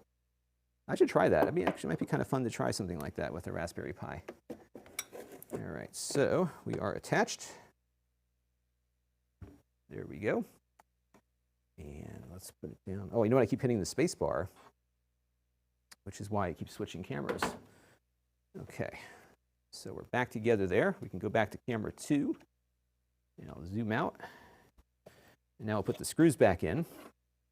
I should try that. I mean, actually, it might be kind of fun to try something like that with a Raspberry Pi. All right, so we are attached. There we go. And let's put it down. Oh, you know what? I keep hitting the space bar, which is why I keep switching cameras. Okay, so we're back together there. We can go back to camera 2, and I'll zoom out. And now I'll put the screws back in.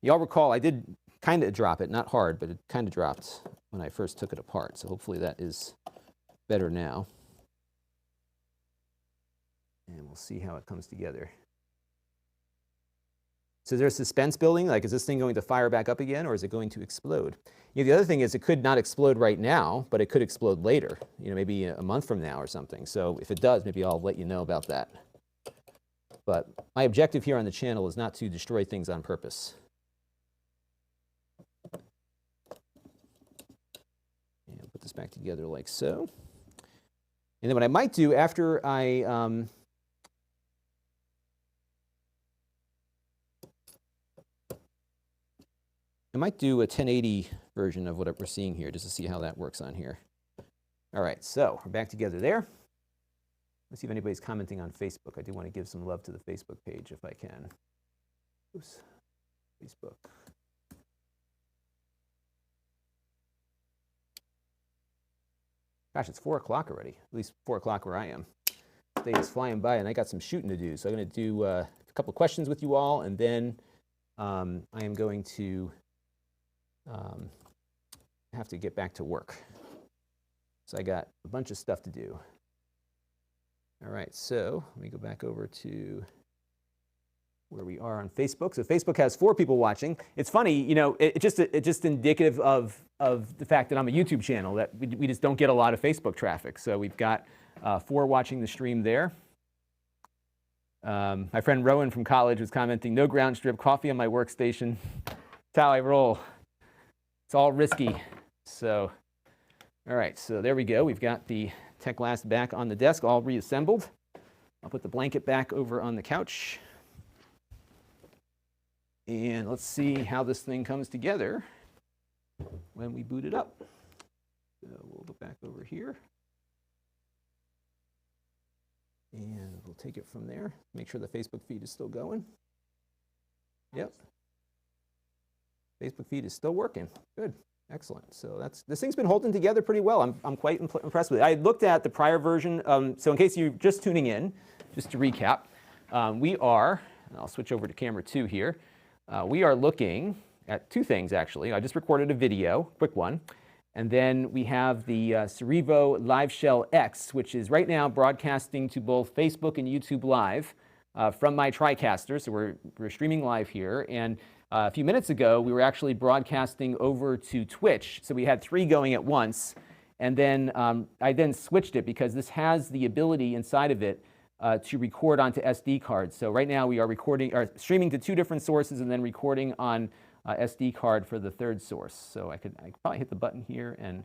Y'all recall I did kind of drop it, not hard, but it kind of dropped when I first took it apart. So hopefully that is better now. And we'll see how it comes together. So there's suspense building, like, is this thing going to fire back up again, or is it going to explode? You know, the other thing is it could not explode right now, but it could explode later, you know, maybe a month from now or something. So if it does, maybe I'll let you know about that. But my objective here on the channel is not to destroy things on purpose. And put this back together like so. And then what I might do after I might do a 1080 version of what we're seeing here just to see how that works on here. All right, so we're back together there. Let's see if anybody's commenting on Facebook. I do want to give some love to the Facebook page if I can. Oops, Facebook. Gosh, it's 4 o'clock already, at least 4 o'clock where I am. The day is flying by, and I got some shooting to do. So I'm going to do a couple questions with you all, and then I am going to have to get back to work. So I got a bunch of stuff to do. All right, so let me go back over to where we are on Facebook. So Facebook has 4 people watching. It's funny, you know, it's just indicative of the fact that I'm a YouTube channel, that we just don't get a lot of Facebook traffic. So we've got 4 watching the stream there. My friend Rowan from college was commenting, no ground strip, coffee on my workstation. That's how I roll. It's all risky. So, all right, so there we go. We've got the TechLast back on the desk, all reassembled. I'll put the blanket back over on the couch. And let's see how this thing comes together when we boot it up. So we'll go back over here. And we'll take it from there. Make sure the Facebook feed is still going. Yep. Facebook feed is still working. Good. Excellent. So this thing's been holding together pretty well. I'm quite impressed with it. I looked at the prior version. So in case you're just tuning in, just to recap, we are, and I'll switch over to camera 2 here. We are looking at 2 things, actually. I just recorded a video, quick one. And then we have the Cerevo Liveshell X, which is right now broadcasting to both Facebook and YouTube Live from my TriCaster. So we're streaming live here. And a few minutes ago, we were actually broadcasting over to Twitch. So we had 3 going at once. And then I then switched it because this has the ability inside of it to record onto SD cards. So right now we are streaming to 2 different sources and then recording on SD card for the 3rd source. So I could probably hit the button here and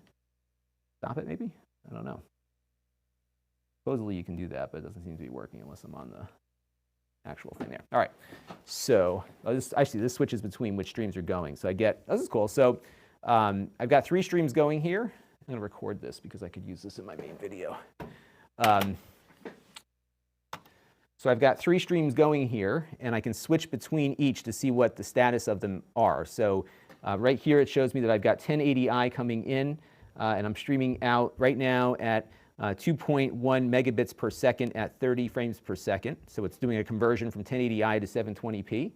stop it maybe? I don't know. Supposedly you can do that, but it doesn't seem to be working unless I'm on the actual thing there. All right, so actually this switches between which streams are going. So I get, this is cool. So I've got 3 streams going here. I'm gonna record this because I could use this in my main video. So I've got 3 streams going here, and I can switch between each to see what the status of them are. So right here it shows me that I've got 1080i coming in, and I'm streaming out right now at 2.1 megabits per second at 30 frames per second. So it's doing a conversion from 1080i to 720p.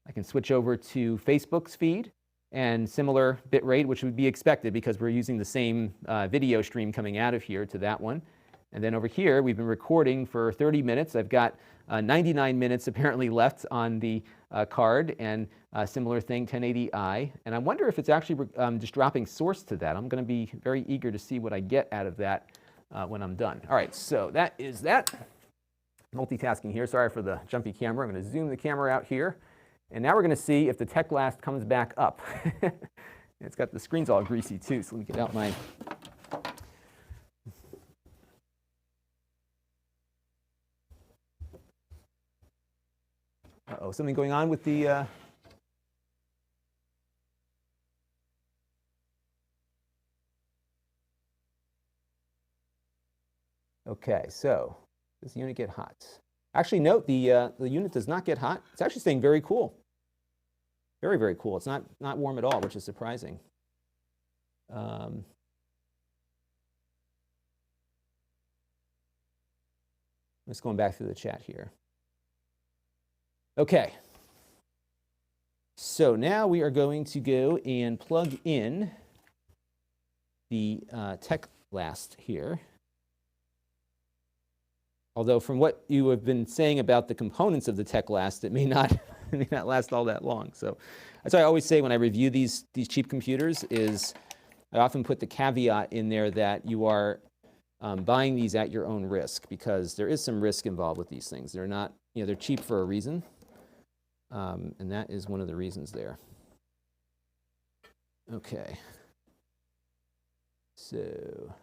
I can switch over to Facebook's feed, and similar bit rate, which would be expected because we're using the same video stream coming out of here to that one. And then over here, we've been recording for 30 minutes. I've got 99 minutes apparently left on the card, and similar thing, 1080i. And I wonder if it's actually just dropping source to that. I'm going to be very eager to see what I get out of that when I'm done. All right, so that is that. Multitasking here. Sorry for the jumpy camera. I'm going to zoom the camera out here. And now we're going to see if the TechLast comes back up. It's got the screen's all greasy too, so let me get out my... Uh-oh, something going on with the... Okay, so does the unit get hot? Actually, note the unit does not get hot. It's actually staying very cool. Very, very cool. It's not warm at all, which is surprising. I'm just going back through the chat here. Okay, so now we are going to go and plug in the TechLast here. Although from what you have been saying about the components of the TechLast, it may not last all that long. So that's what I always say when I review these cheap computers is I often put the caveat in there that you are buying these at your own risk, because there is some risk involved with these things. They're not, they're cheap for a reason. And that is one of the reasons there. Okay. So,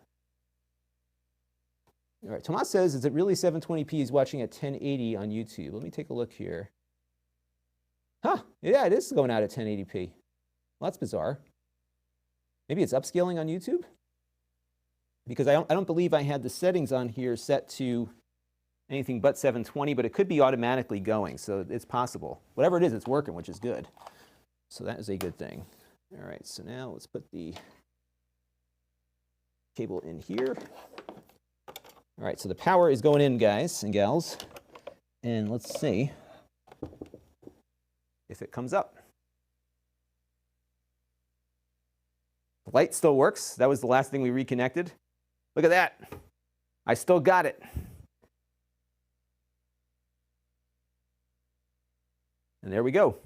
all right, Tomas says, is it really 720p he's watching at 1080 on YouTube? Let me take a look here. Huh, yeah, it is going out at 1080p. Well, that's bizarre. Maybe it's upscaling on YouTube? Because I don't believe I had the settings on here set to anything but 720, but it could be automatically going, so it's possible. Whatever it is, it's working, which is good. So that is a good thing. All right, so now let's put the cable in here. All right, so the power is going in, guys and gals. And let's see if it comes up. The light still works. That was the last thing we reconnected. Look at that. I still got it. And there we go.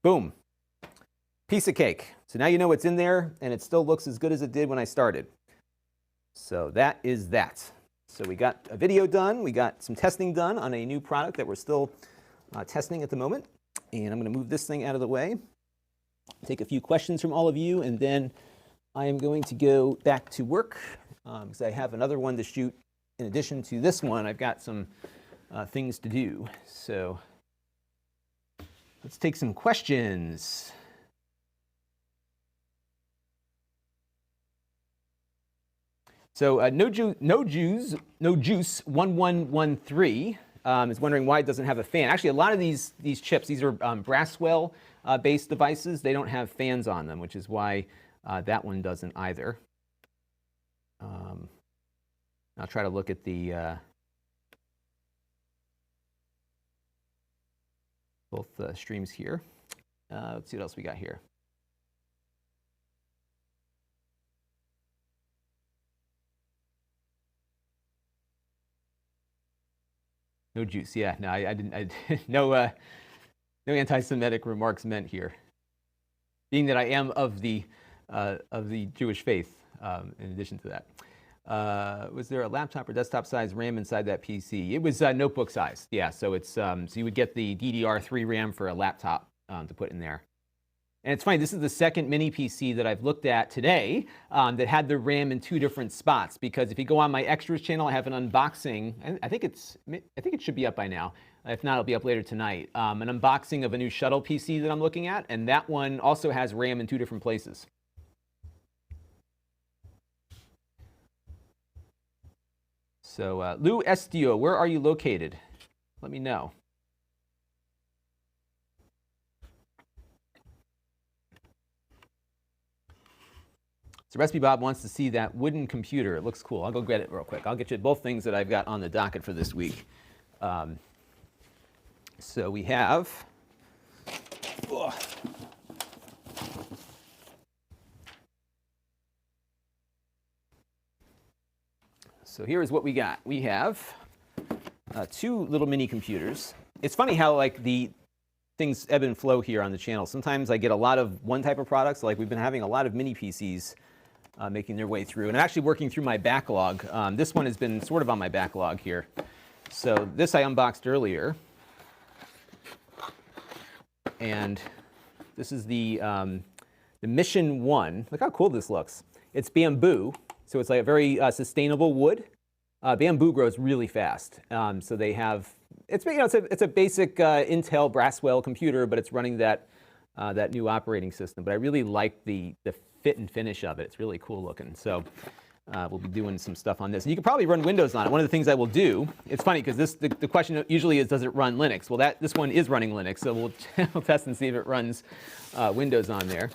Boom. Piece of cake. So now you know what's in there, and it still looks as good as it did when I started. So that is that. So we got a video done. We got some testing done on a new product that we're still testing at the moment. And I'm going to move this thing out of the way, take a few questions from all of you, and then I am going to go back to work because I have another one to shoot. In addition to this one, I've got some things to do. So let's take some questions. So no juice 1113 is wondering why it doesn't have a fan. Actually, a lot of these chips, these are Braswell based devices. They don't have fans on them, which is why that one doesn't either. I'll try to look at the both streams here. Let's see what else we got here. No juice. Yeah, no, I didn't. No anti-Semitic remarks meant here. Being that I am of the Jewish faith. In addition to that. Was there a laptop or desktop size RAM inside that PC? It was notebook size. Yeah, so it's so you would get the DDR3 RAM for a laptop to put in there. And it's funny, this is the second mini PC that I've looked at today that had the RAM in two different spots. Because if you go on my extras channel, I have an unboxing. I think it should be up by now. If not, it'll be up later tonight. An unboxing of a new shuttle PC that I'm looking at, and that one also has RAM in two different places. So Lou Estio, where are you located? Let me know. So Recipe Bob wants to see that wooden computer. It looks cool. I'll go get it real quick. I'll get you both things that I've got on the docket for this week. So we have... So here is what we got. We have two little mini computers. It's funny how like the things ebb and flow here on the channel. Sometimes I get a lot of one type of products, like we've been having a lot of mini PCs making their way through. And I'm actually working through my backlog. This one has been sort of on my backlog here. So this I unboxed earlier. And this is the Mission 1. Look how cool this looks. It's bamboo. So it's like a very sustainable wood. Bamboo grows really fast. So they have, it's a basic Intel Braswell computer, but it's running that new operating system. But I really like the fit and finish of it. It's really cool looking. So we'll be doing some stuff on this. And you can probably run Windows on it. One of the things I will do, it's funny because the question usually is, does it run Linux? Well, this one is running Linux, so we'll test and see if it runs Windows on there.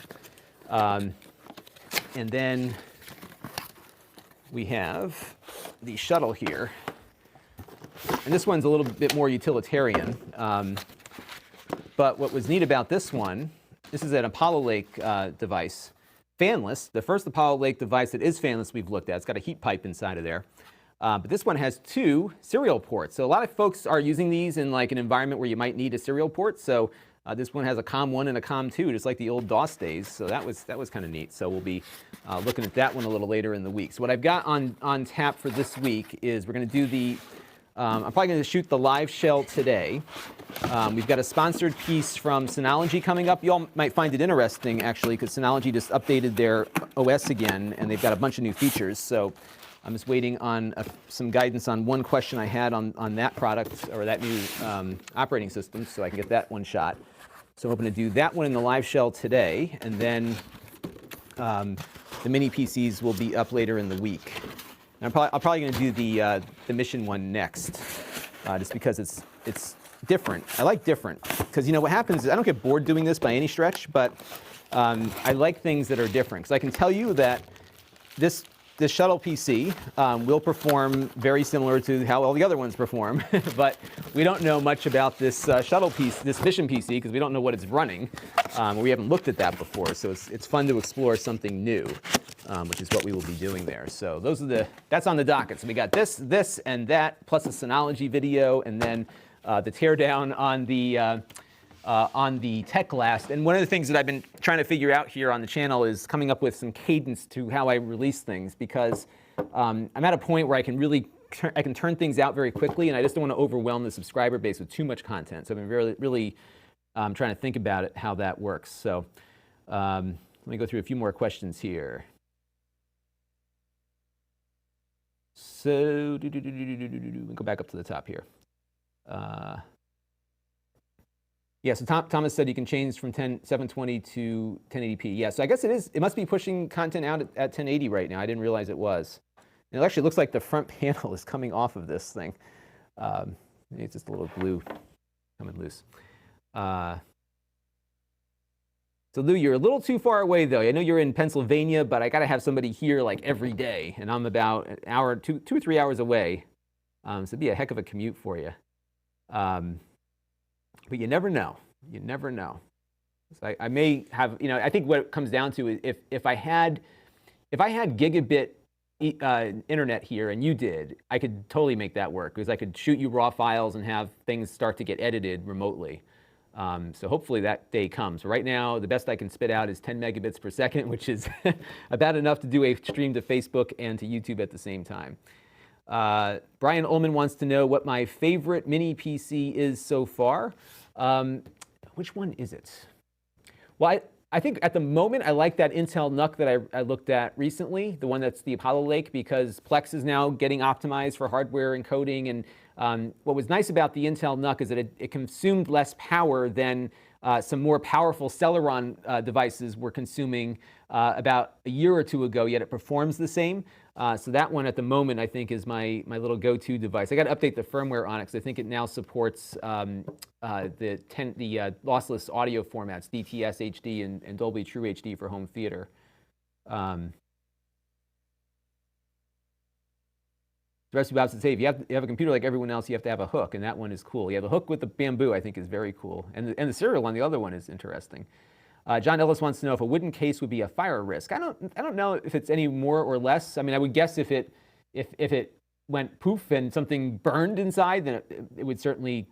And then we have the shuttle here. And this one's a little bit more utilitarian. But what was neat about this one, this is an Apollo Lake device. Fanless. The first Apollo Lake device that is fanless we've looked at. It's got a heat pipe inside of there. But this one has two serial ports. So a lot of folks are using these in like an environment where you might need a serial port. So this one has a COM1 and a COM2, just like the old DOS days. So that was kind of neat. So we'll be looking at that one a little later in the week. So what I've got on tap for this week is we're going to do the, I'm probably going to shoot the Liveshell today. We've got a sponsored piece from Synology coming up. You all might find it interesting, actually, because Synology just updated their OS again, and they've got a bunch of new features. So I'm just waiting on some guidance on one question I had on that product or that new operating system, so I can get that one shot. So I'm hoping to do that one in the live shell today, and then the mini PCs will be up later in the week. And I'm probably going to do the mission one next, just because it's different. I like different, because you know what happens is I don't get bored doing this by any stretch, but I like things that are different. Because I can tell you that this shuttle PC will perform very similar to how all the other ones perform, but we don't know much about this shuttle piece, this mission PC, because we don't know what it's running. We haven't looked at that before, so it's fun to explore something new, which is what we will be doing there. So that's on the docket. So we got this, and that, plus a Synology video, and then the teardown on the tech last. And one of the things that I've been trying to figure out here on the channel is coming up with some cadence to how I release things, because I'm at a point where I can turn things out very quickly, and I just don't want to overwhelm the subscriber base with too much content. So I've been really trying to think about it, how that works. So let me go through a few more questions here. So we'll go back up to the top here. Yeah, so Thomas said you can change from 720 to 1080p. Yeah, so I guess it must be pushing content out at 1080 right now. I didn't realize it was. And it actually looks like the front panel is coming off of this thing. It's just a little glue coming loose. So Lou, you're a little too far away though. I know you're in Pennsylvania, but I gotta have somebody here like every day, and I'm about an hour, two or 3 hours away. So it'd be a heck of a commute for you. But you never know. You never know. So I may have, I think what it comes down to is if I had gigabit internet here and you did, I could totally make that work, because I could shoot you raw files and have things start to get edited remotely. So hopefully that day comes. Right now, the best I can spit out is 10 megabits per second, which is about enough to do a stream to Facebook and to YouTube at the same time. Brian Ullman wants to know what my favorite mini PC is so far. Which one is it? Well, I think at the moment I like that Intel NUC that I looked at recently, the one that's the Apollo Lake, because Plex is now getting optimized for hardware encoding. And what was nice about the Intel NUC is that it consumed less power than some more powerful Celeron devices were consuming about a year or two ago, yet it performs the same. So that one at the moment I think is my little go-to device. I got to update the firmware on it, because I think it now supports the lossless audio formats, DTS HD and Dolby True HD for home theater. The rest of you said, hey, if you have a computer like everyone else, you have to have a hook, and that one is cool. Yeah, the hook with the bamboo I think is very cool, and the serial on the other one is interesting. John Ellis wants to know if a wooden case would be a fire risk. I don't know if it's any more or less. I mean, I would guess if it went poof and something burned inside, then it would certainly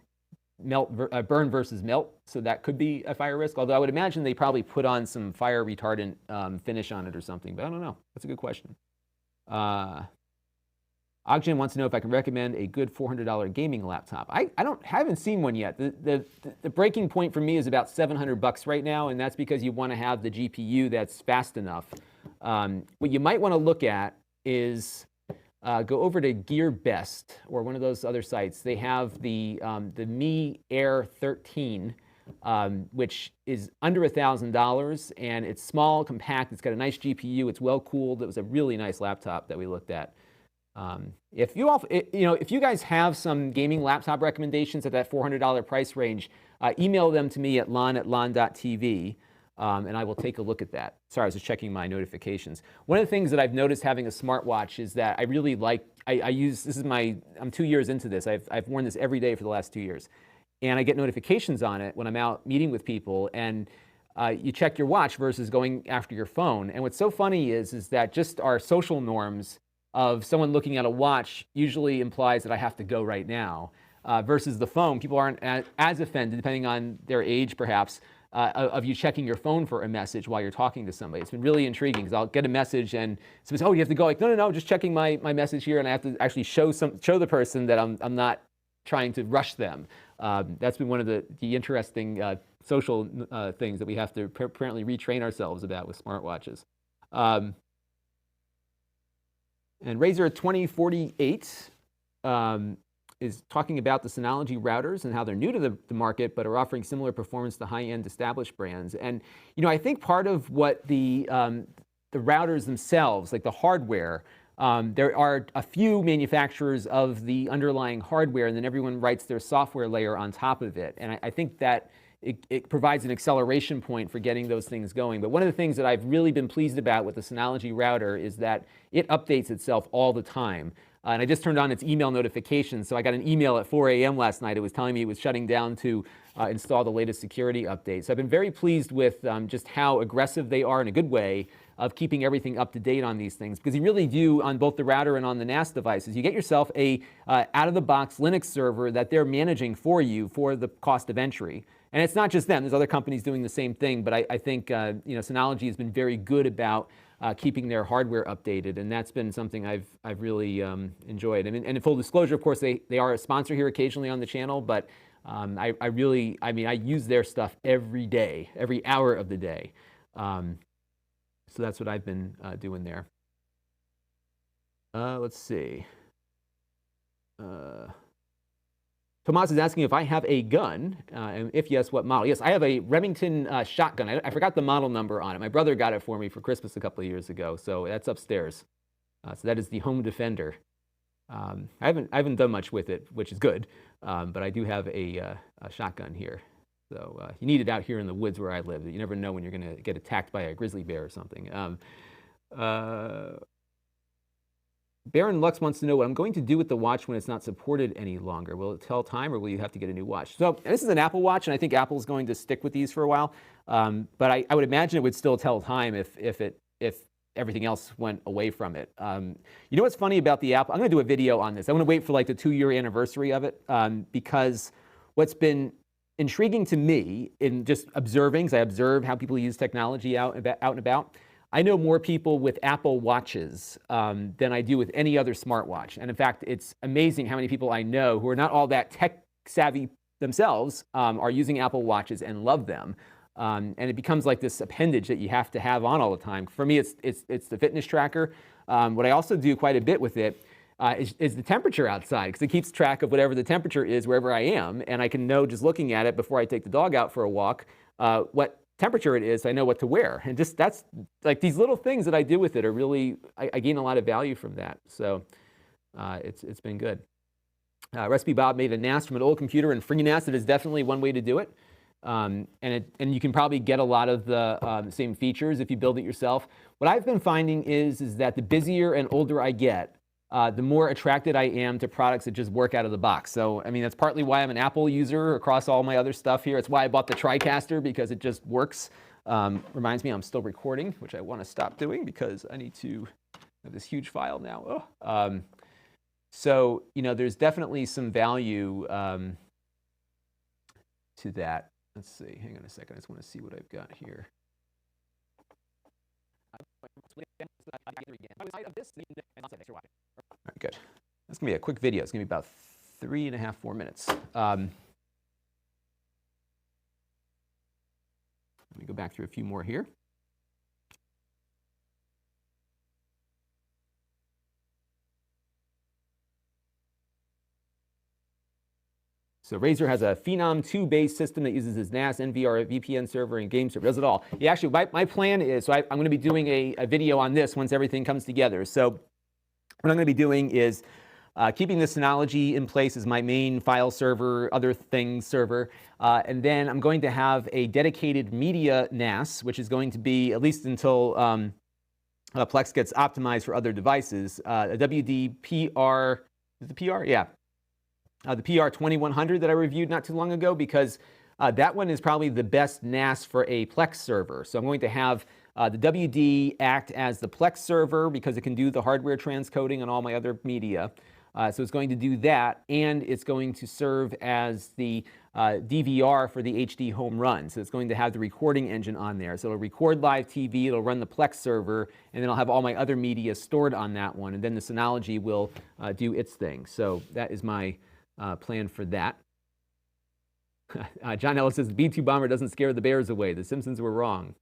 burn versus melt. So that could be a fire risk. Although I would imagine they probably put on some fire retardant finish on it or something. But I don't know. That's a good question. Ogden wants to know if I can recommend a good $400 gaming laptop. I haven't seen one yet. The breaking point for me is about $700 right now, and that's because you want to have the GPU that's fast enough. What you might want to look at is go over to GearBest or one of those other sites. They have the Mi Air 13, which is under $1,000, and it's small, compact. It's got a nice GPU. It's well cooled. It was a really nice laptop that we looked at. If you guys have some gaming laptop recommendations at that $400 price range, email them to me at Lon.TV, and I will take a look at that. Sorry, I was just checking my notifications. One of the things that I've noticed having a smartwatch is that I really like, I'm 2 years into this. I've worn this every day for the last 2 years. And I get notifications on it when I'm out meeting with people, and you check your watch versus going after your phone. And what's so funny is that just our social norms of someone looking at a watch usually implies that I have to go right now, versus the phone. People aren't as offended, depending on their age perhaps, of you checking your phone for a message while you're talking to somebody. It's been really intriguing, because I'll get a message and somebody says, oh, you have to go. Like, no, just checking my message here, and I have to actually show the person that I'm not trying to rush them. That's been one of the interesting social things that we have to apparently retrain ourselves about with smartwatches. And Razer 2048 is talking about the Synology routers and how they're new to the market, but are offering similar performance to high-end established brands. And I think part of what the routers themselves, like the hardware, there are a few manufacturers of the underlying hardware, and then everyone writes their software layer on top of it. And I think that it provides an acceleration point for getting those things going. But one of the things that I've really been pleased about with the Synology router is that it updates itself all the time. And I just turned on its email notifications, so I got an email at 4 a.m. last night. It was telling me it was shutting down to install the latest security update. So I've been very pleased with just how aggressive they are in a good way of keeping everything up to date on these things, because you really do, on both the router and on the NAS devices, you get yourself a out-of-the-box Linux server that they're managing for you for the cost of entry. And it's not just them. There's other companies doing the same thing, but I think Synology has been very good about keeping their hardware updated, and that's been something I've really enjoyed. And in full disclosure, of course, they are a sponsor here occasionally on the channel, but I use their stuff every day, every hour of the day. So that's what I've been doing there. Let's see. Tomas is asking if I have a gun, and if yes, what model? Yes, I have a Remington shotgun. I forgot the model number on it. My brother got it for me for Christmas a couple of years ago, so that's upstairs. So that is the Home Defender. I haven't done much with it, which is good, but I do have a shotgun here. So you need it out here in the woods where I live. You never know when you're going to get attacked by a grizzly bear or something. Baron Lux wants to know what I'm going to do with the watch when it's not supported any longer. Will it tell time, or will you have to get a new watch? So this is an Apple Watch, and I think Apple's going to stick with these for a while. But I would imagine it would still tell time if everything else went away from it. You know what's funny about the Apple? I'm going to do a video on this. I want to wait for like the 2-year anniversary of it, because what's been intriguing to me in just observing, because I observe how people use technology out and about, I know more people with Apple Watches than I do with any other smartwatch. And in fact, it's amazing how many people I know who are not all that tech savvy themselves are using Apple Watches and love them. And it becomes like this appendage that you have to have on all the time. For me, it's the fitness tracker. What I also do quite a bit with it is the temperature outside, because it keeps track of whatever the temperature is wherever I am. And I can know, just looking at it before I take the dog out for a walk, what temperature it is, so I know what to wear. And just that's like these little things that I do with it are really, I gain a lot of value from that. So it's been good. Recipe Bob made a NAS from an old computer, and FreeNAS, it is definitely one way to do it. And you can probably get a lot of the same features if you build it yourself. What I've been finding is that the busier and older I get, the more attracted I am to products that just work out of the box. So, I mean, that's partly why I'm an Apple user across all my other stuff here. It's why I bought the TriCaster, because it just works. Reminds me I'm still recording, which I want to stop doing because I need to have this huge file now. So, there's definitely some value to that. Let's see. Hang on a second. I just want to see what I've got here. All right, good. That's going to be a quick video. It's going to be about 3.5, 4 minutes. Let me go back through a few more here. So Razer has a Phenom 2-based system that uses its NAS, NVR, VPN server, and game server. Does it all. Yeah, actually, my plan is, so I'm going to be doing a video on this once everything comes together. So what I'm going to be doing is keeping the Synology in place as my main file server, other things server. And then I'm going to have a dedicated media NAS, which is going to be, at least until Plex gets optimized for other devices, a WD-PR, is it the PR? Yeah. The PR2100 that I reviewed not too long ago, because that one is probably the best NAS for a Plex server. So I'm going to have the WD act as the Plex server, because it can do the hardware transcoding on all my other media. So it's going to do that, and it's going to serve as the DVR for the HD home run. So it's going to have the recording engine on there. So it'll record live TV, it'll run the Plex server, and then I'll have all my other media stored on that one, and then the Synology will do its thing. So that is my plan for that. John Ellis says, the B-2 bomber doesn't scare the bears away. The Simpsons were wrong.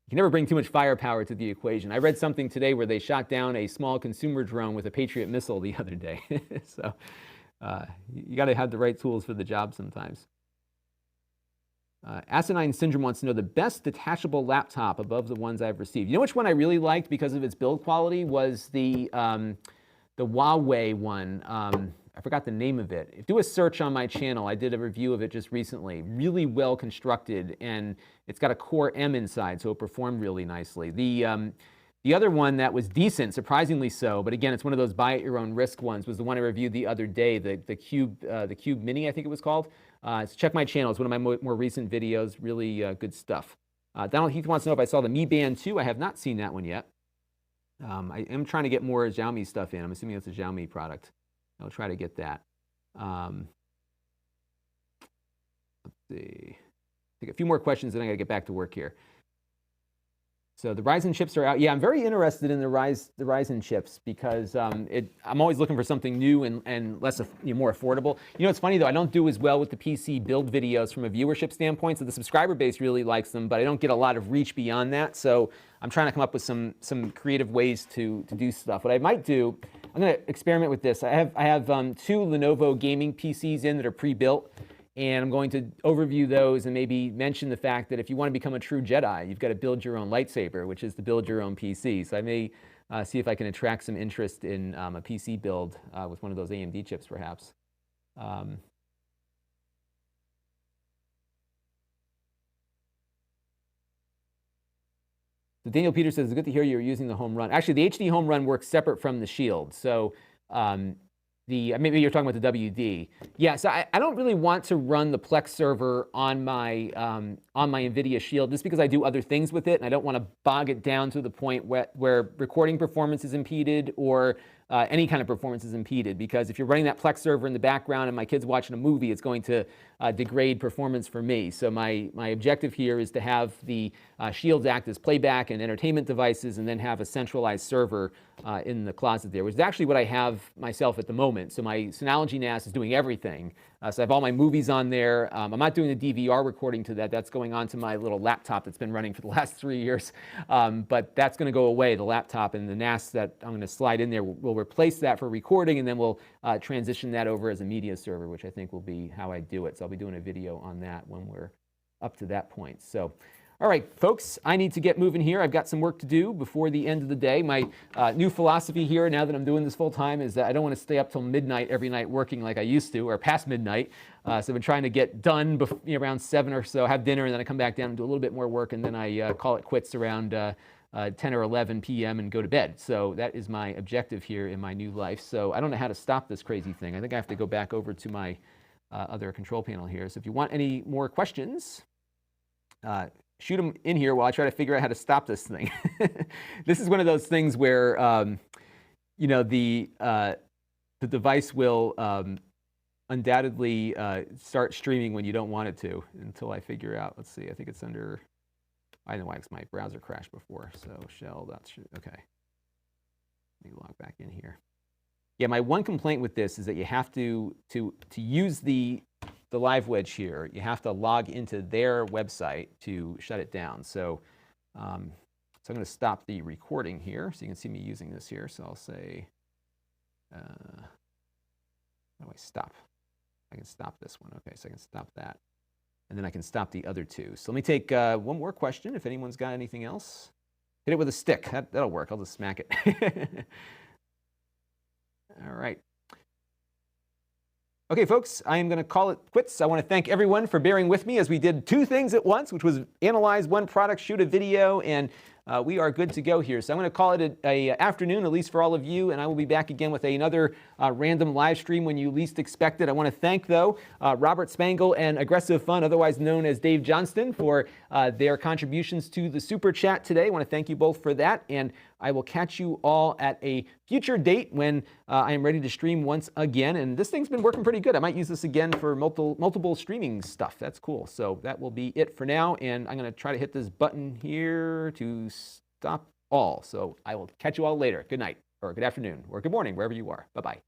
can never bring too much firepower to the equation. I read something today where they shot down a small consumer drone with a Patriot missile the other day. So you got to have the right tools for the job sometimes. Asinine Syndrome wants to know the best detachable laptop above the ones I've received. You know which one I really liked because of its build quality was the Huawei one. I forgot the name of it. Do a search on my channel. I did a review of it just recently. Really well constructed, and it's got a Core M inside, so it performed really nicely. The other one that was decent, surprisingly so, but again, it's one of those buy at your own risk ones, was the one I reviewed the other day, the Cube Mini, I think it was called. So check my channel. It's one of my more recent videos. Really good stuff. Donald Heath wants to know if I saw the Mi Band 2. I have not seen that one yet. I am trying to get more Xiaomi stuff in. I'm assuming it's a Xiaomi product. I'll try to get that. Let's see. Take a few more questions, then I got to get back to work here. So the Ryzen chips are out. Yeah, I'm very interested in the Ryzen chips because I'm always looking for something new and less, more affordable. You know, it's funny though, I don't do as well with the PC build videos from a viewership standpoint. So the subscriber base really likes them, but I don't get a lot of reach beyond that. So I'm trying to come up with some creative ways to do stuff. What I might do, I'm going to experiment with this. I have 2 Lenovo gaming PCs in that are pre-built. And I'm going to overview those and maybe mention the fact that if you want to become a true Jedi, you've got to build your own lightsaber, which is to build your own PC. So I may see if I can attract some interest in a PC build with one of those AMD chips, perhaps. So Daniel Peters says, it's good to hear you're using the home run. Actually, the HD home run works separate from the Shield. So maybe you're talking about the WD. Yeah, so I don't really want to run the Plex server on my NVIDIA Shield just because I do other things with it, and I don't want to bog it down to the point where recording performance is impeded or any kind of performance is impeded, because if you're running that Plex server in the background and my kid's watching a movie, it's going to degrade performance for me. So my objective here is to have the Shields act as playback and entertainment devices, and then have a centralized server in the closet there, which is actually what I have myself at the moment. So my Synology NAS is doing everything. So I have all my movies on there. I'm not doing the DVR recording to that. That's going on to my little laptop that's been running for the last 3 years. But that's going to go away, the laptop, and the NAS that I'm going to slide in there will replace that for recording, and then we'll transition that over as a media server, which I think will be how I do it. So I'll be doing a video on that when we're up to that point. So, all right, folks, I need to get moving here. I've got some work to do before the end of the day. My new philosophy here, now that I'm doing this full time, is that I don't want to stay up till midnight every night working like I used to, or past midnight. So I've been trying to get done around 7 or so, have dinner, and then I come back down and do a little bit more work, and then I call it quits around 10 or 11 p.m. and go to bed. So that is my objective here in my new life. So I don't know how to stop this crazy thing. I think I have to go back over to my other control panel here. So if you want any more questions, shoot them in here while I try to figure out how to stop this thing. This is one of those things where, the device will undoubtedly start streaming when you don't want it to, until I figure out. Let's see, I think it's under, I know why, because my browser crashed before. So okay. Let me log back in here. Yeah, my one complaint with this is that you have to use the live wedge here, you have to log into their website to shut it down. So, I'm going to stop the recording here so you can see me using this here. So I'll say, how do I stop? I can stop this one. Okay, so I can stop that. And then I can stop the other two. So let me take one more question if anyone's got anything else. Hit it with a stick. That'll work. I'll just smack it. All right. Okay, folks, I am going to call it quits. I want to thank everyone for bearing with me as we did 2 things at once, which was analyze one product, shoot a video, and we are good to go here. So I'm going to call it a afternoon, at least for all of you, and I will be back again with another random live stream when you least expect it. I want to thank, though, Robert Spangle and Aggressive Fun, otherwise known as Dave Johnston, for their contributions to the Super Chat today. I want to thank you both for that, and I will catch you all at a future date when I am ready to stream once again. And this thing's been working pretty good. I might use this again for multiple streaming stuff. That's cool. So that will be it for now. And I'm going to try to hit this button here to stop all. So I will catch you all later. Good night, or good afternoon, or good morning, wherever you are. Bye-bye.